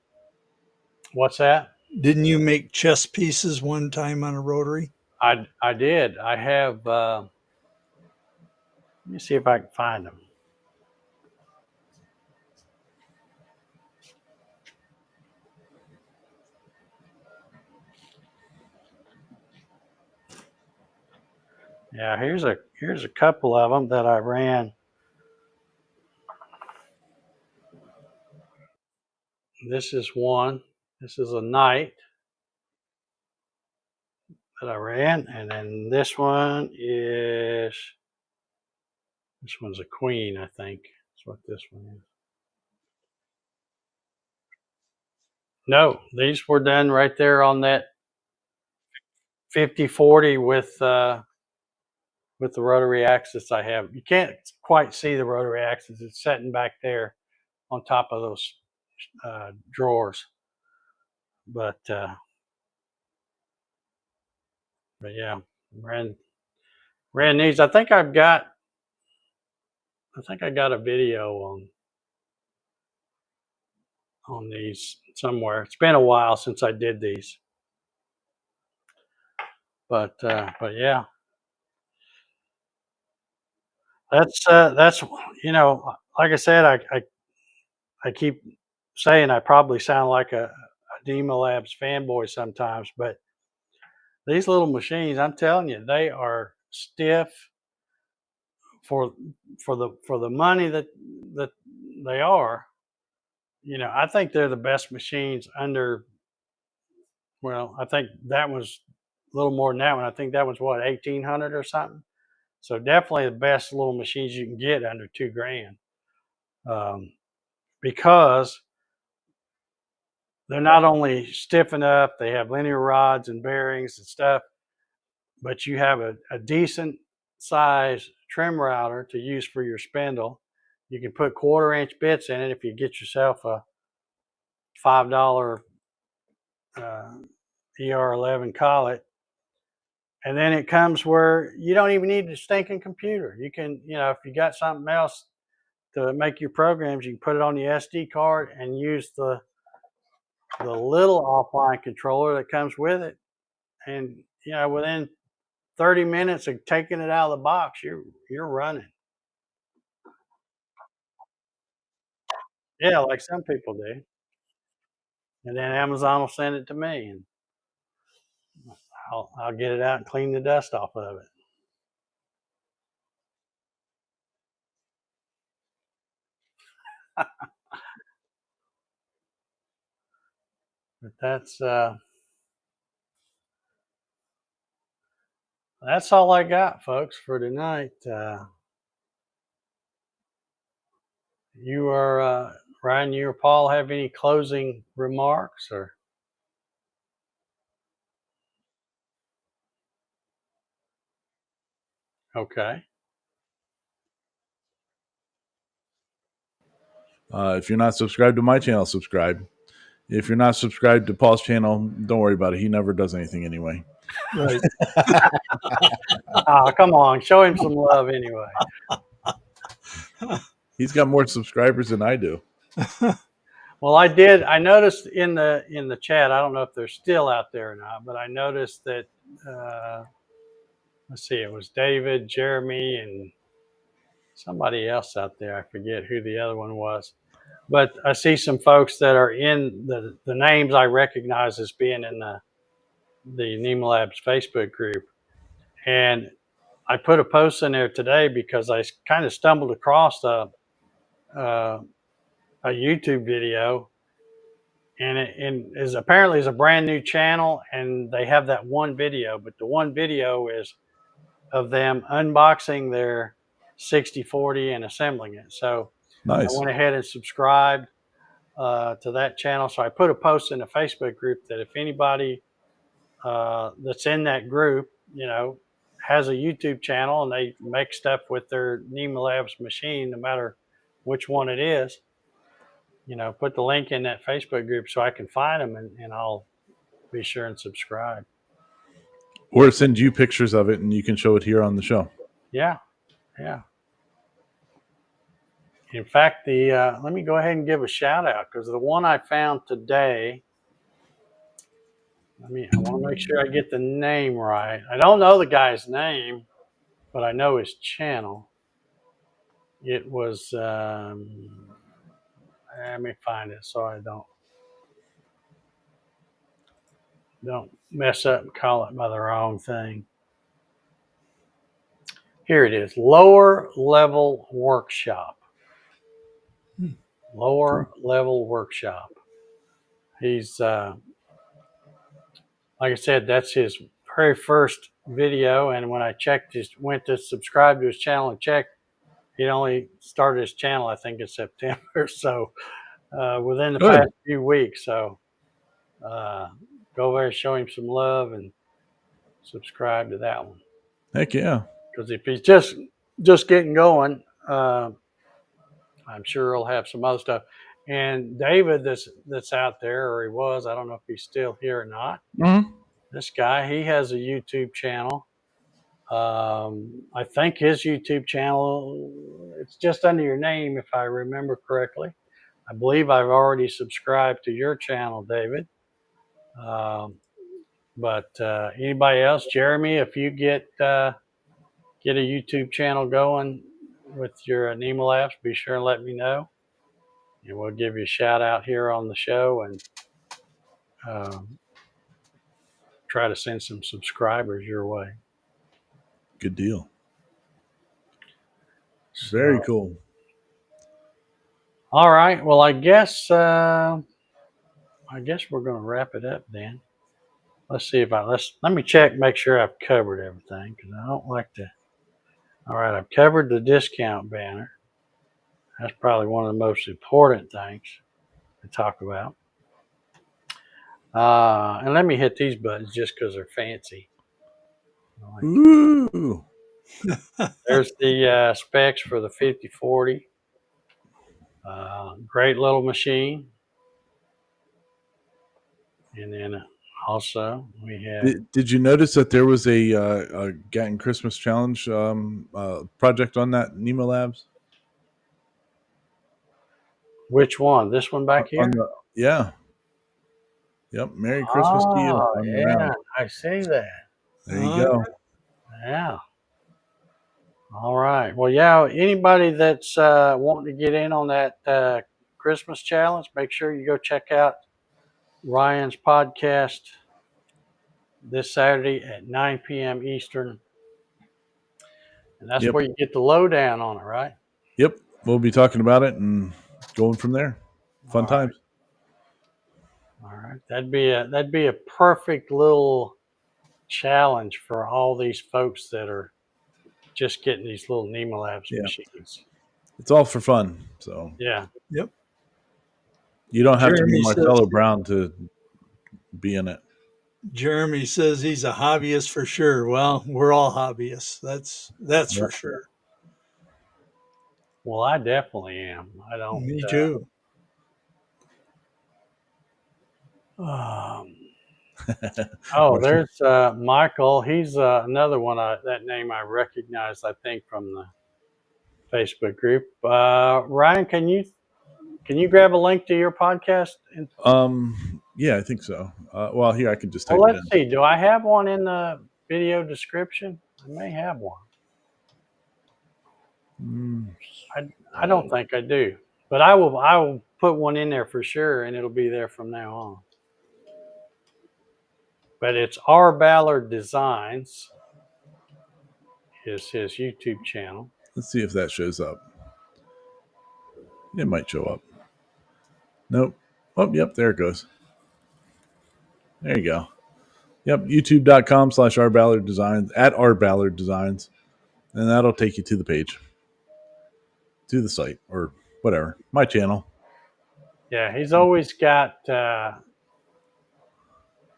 What's that? Didn't you make chess pieces one time on a rotary? I did. I have. Let me see if I can find them. Yeah, here's a couple of them that I ran. This is one. This is a knight that I ran, and then this one's a queen, I think. That's what this one is. No, these were done right there on that 5040 with the rotary axis I have. You can't quite see the rotary axis. It's sitting back there on top of those drawers. But yeah, ran these. I think I got a video on these somewhere. It's been a while since I did these. But yeah. That's like I said, I keep saying I probably sound like a Dema Labs fanboy sometimes, but these little machines, I'm telling you, they are stiff for the money that they are. I think they're the best machines under. Well, I think that was a little more than that one. I think that was what, 1,800 or something. So definitely the best little machines you can get under $2,000, because they're not only stiff enough, they have linear rods and bearings and stuff, but you have a decent size trim router to use for your spindle. You can put 1/4 inch bits in it if you get yourself a $5 ER11 collet. And then it comes where you don't even need a stinking computer. You can, if you got something else to make your programs, you can put it on the SD card and use the little offline controller that comes with it, and within 30 minutes of taking it out of the box, you're running. Yeah, like some people do. And then Amazon will send it to me, and I'll get it out and clean the dust off of it. But that's all I got, folks, for tonight. You are Ryan, you or Paul have any closing remarks, or? Okay. If you're not subscribed to my channel, subscribe. If you're not subscribed to Paul's channel, don't worry about it. He never does anything anyway. Right. Oh, come on. Show him some love anyway. He's got more subscribers than I do. Well, I noticed in the chat, I don't know if they're still out there or not, but I noticed that, let's see, it was David, Jeremy, and somebody else out there. I forget who the other one was. But I see some folks that are in the names I recognize as being in the NEMA Labs Facebook group. And I put a post in there today because I kind of stumbled across a YouTube video, and it is apparently is a brand new channel, and they have that one video, but the one video is of them unboxing their 6040 and assembling it. So nice. I went ahead and subscribed to that channel. So I put a post in the Facebook group that if anybody that's in that group, has a YouTube channel and they make stuff with their NEMA Labs machine, no matter which one it is, put the link in that Facebook group so I can find them, and I'll be sure and subscribe. Or send you pictures of it and you can show it here on the show. Yeah. In fact, let me go ahead and give a shout out, because the one I found today, I want to make sure I get the name right. I don't know the guy's name, but I know his channel. It was, let me find it so I don't mess up and call it by the wrong thing. Here it is, Lower Level Workshop. Lower Level Workshop. He's, like I said, that's his very first video, and when I went to subscribe to his channel and checked, he'd only started his channel, I think, in September. So within the past few weeks. So go over and show him some love and subscribe to that one. Heck yeah. Because if he's just getting going, I'm sure he'll have some other stuff. And David that's out there, or he was, I don't know if he's still here or not. Mm-hmm. This guy, he has a YouTube channel. I think his YouTube channel, it's just under your name, if I remember correctly. I believe I've already subscribed to your channel, David. But anybody else, Jeremy, if you get a YouTube channel going with your NEMA Labs, be sure and let me know, and we'll give you a shout out here on the show, and try to send some subscribers your way. Good deal. Very cool. All right. Well, I guess we're going to wrap it up then. Let's see if let me check, make sure I've covered everything, because I don't like to. All right, I've covered the discount banner. That's probably one of the most important things to talk about. And let me hit these buttons just because they're fancy. Ooh. There's the specs for the 5040. Great little machine. And then also we have. Did you notice that there was a Gatten Christmas challenge project on that NEMA Labs? Which one? This one back here? Yeah. Yep. Merry Christmas to you. Oh, I'm yeah. around. I see that. There you go. Yeah. All right. Well, yeah, anybody that's wanting to get in on that Christmas challenge, make sure you go check out Ryan's podcast this Saturday at 9 p.m. Eastern. And that's Yep. where you get the lowdown on it, right? Yep. We'll be talking about it and going from there. Fun All right. times. All right. That'd be a perfect little challenge for all these folks that are just getting these little NEMA Labs machines. It's all for fun. So Yeah. Yep. you don't have to be Jeremy Marcelo says- Brown to be in it. Jeremy says he's a hobbyist for sure. Well, we're all hobbyists. That's for sure. Well, I definitely am. I don't. Me too. There's Michael. He's another one. That name I recognize, I think, from the Facebook group. Ryan, can you grab a link to your podcast? Yeah, I think so. Well, here I can just type Well, it let's in. see. Do I have one in the video description? I may have one. I don't think I do, but I will put one in there for sure, and it'll be there from now on. But it's R. Ballard Designs is his YouTube channel. Let's see if that shows up. It might show up. Nope. Oh, yep, there it goes. There you go. Yep, youtube.com/rballard at rballard designs. And that'll take you to the page, to the site, or whatever. My channel. Yeah, he's always got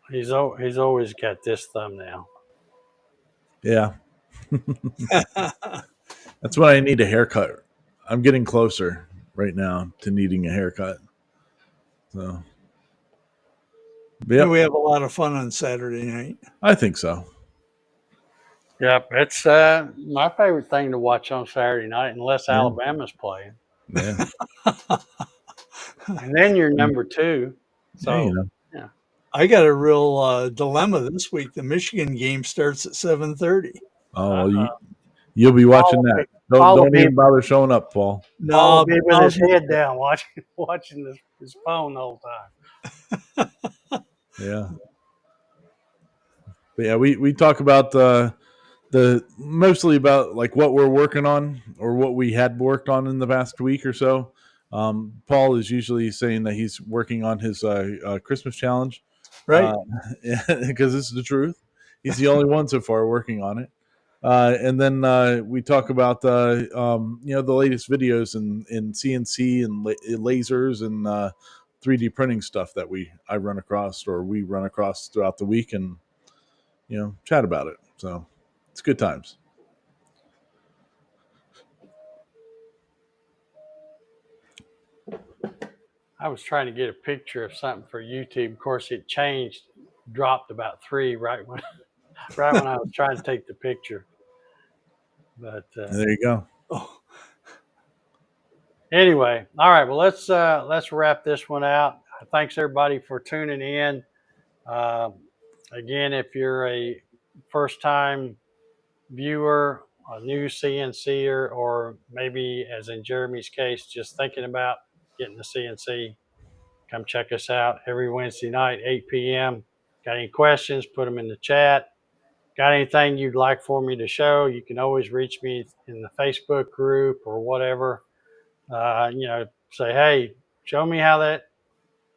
he's always got this thumbnail. Yeah. That's when I need a haircut. I'm getting closer right now to needing a haircut. So, We have a lot of fun on Saturday night. I think so. Yep, it's my favorite thing to watch on Saturday night, unless Alabama's playing. Yeah. And then you're number two. So yeah. I got a real dilemma this week. The Michigan game starts at 7:30. Oh, you'll be watching that. Don't even bother showing up, Paul. No, I'll be with his head down watching his phone the whole time. Yeah. But yeah, we talk about the mostly about like what we're working on or what we had worked on in the past week or so. Paul is usually saying that he's working on his Christmas challenge, right? Because this is the truth. He's the only one so far working on it. And then we talk about the latest videos in CNC and lasers and 3D printing stuff that I run across or we run across throughout the week, and chat about it. So it's good times. I was trying to get a picture of something for YouTube. Of course, it dropped about 3 right when I was trying to take the picture. But there you go. Anyway, all right. Well, let's wrap this one out. Thanks everybody for tuning in. Again, if you're a first-time viewer, a new CNCer, or maybe, as in Jeremy's case, just thinking about getting the CNC, come check us out every Wednesday night, 8 p.m. Got any questions, put them in the chat. Got anything you'd like for me to show, you can always reach me in the Facebook group or whatever. Say, hey, show me how that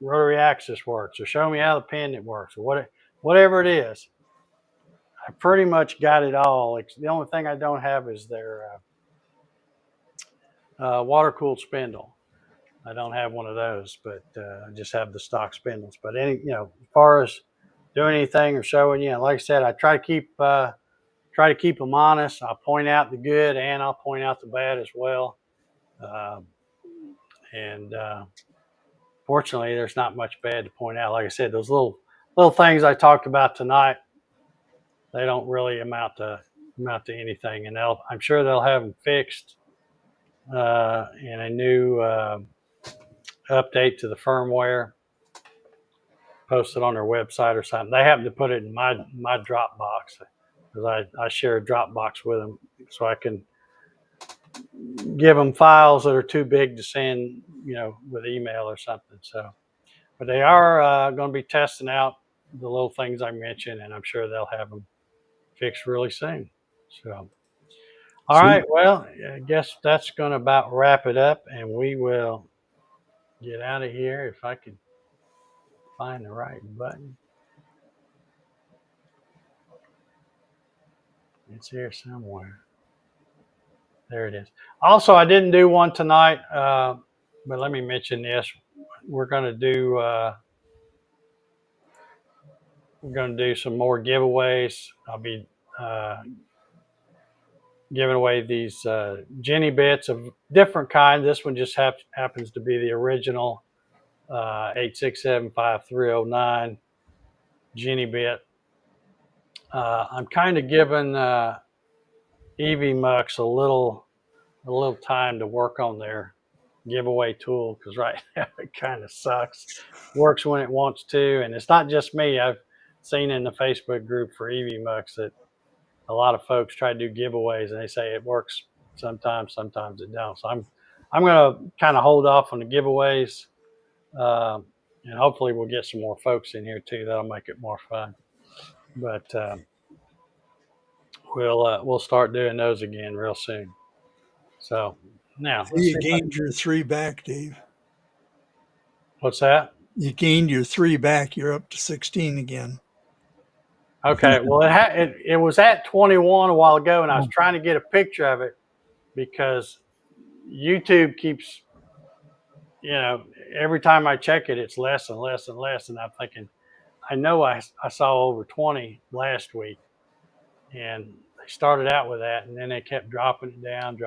rotary axis works, or show me how the pendant works, or whatever it is. I pretty much got it all. The only thing I don't have is their water-cooled spindle. I don't have one of those, but I just have the stock spindles. But as far as doing anything or showing, like I said, I try to keep them honest. I'll point out the good and I'll point out the bad as well. Fortunately, there's not much bad to point out. Like I said, those little things I talked about tonight, they don't really amount to anything, and I'm sure they'll have them fixed in a new update to the firmware, post it on their website or something. They happen to put it in my Dropbox because I share a Dropbox with them, so I can give them files that are too big to send, with email or something. So, but they are going to be testing out the little things I mentioned, and I'm sure they'll have them fixed really soon. So, all right. Well, I guess that's going to about wrap it up, and we will get out of here if I could find the right button. It's here somewhere. There it is. Also, I didn't do one tonight, but let me mention this. We're going to do some more giveaways. I'll be giving away these Jenny bits of different kinds. This one just happens to be the original 8675309 Jenny bit. I'm kind of giving EV Mux a little time to work on their giveaway tool, because right now it kind of sucks. Works when it wants to, and it's not just me. I've seen in the Facebook group for EV Mux that a lot of folks try to do giveaways, and they say it works sometimes it don't. So I'm going to kind of hold off on the giveaways, and hopefully we'll get some more folks in here too. That'll make it more fun. But we'll start doing those again real soon. So now you gained your 3 back, Dave. What's that? You gained your 3 back. You're up to 16 again. Okay. Well, it was at 21 a while ago, and I was trying to get a picture of it because YouTube keeps, every time I check it, it's less and less and less. And I'm thinking, I know I saw over 20 last week, and they started out with that, and then they kept dropping it down.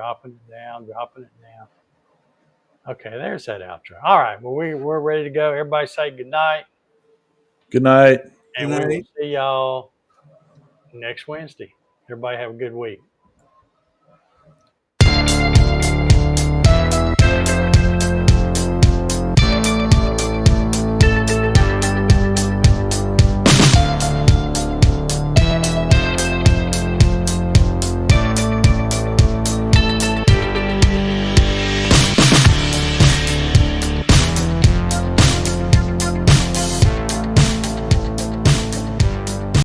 Okay, there's that outro. All right, well, we're ready to go. Everybody say good night. Good night. And we will see y'all next Wednesday. Everybody have a good week.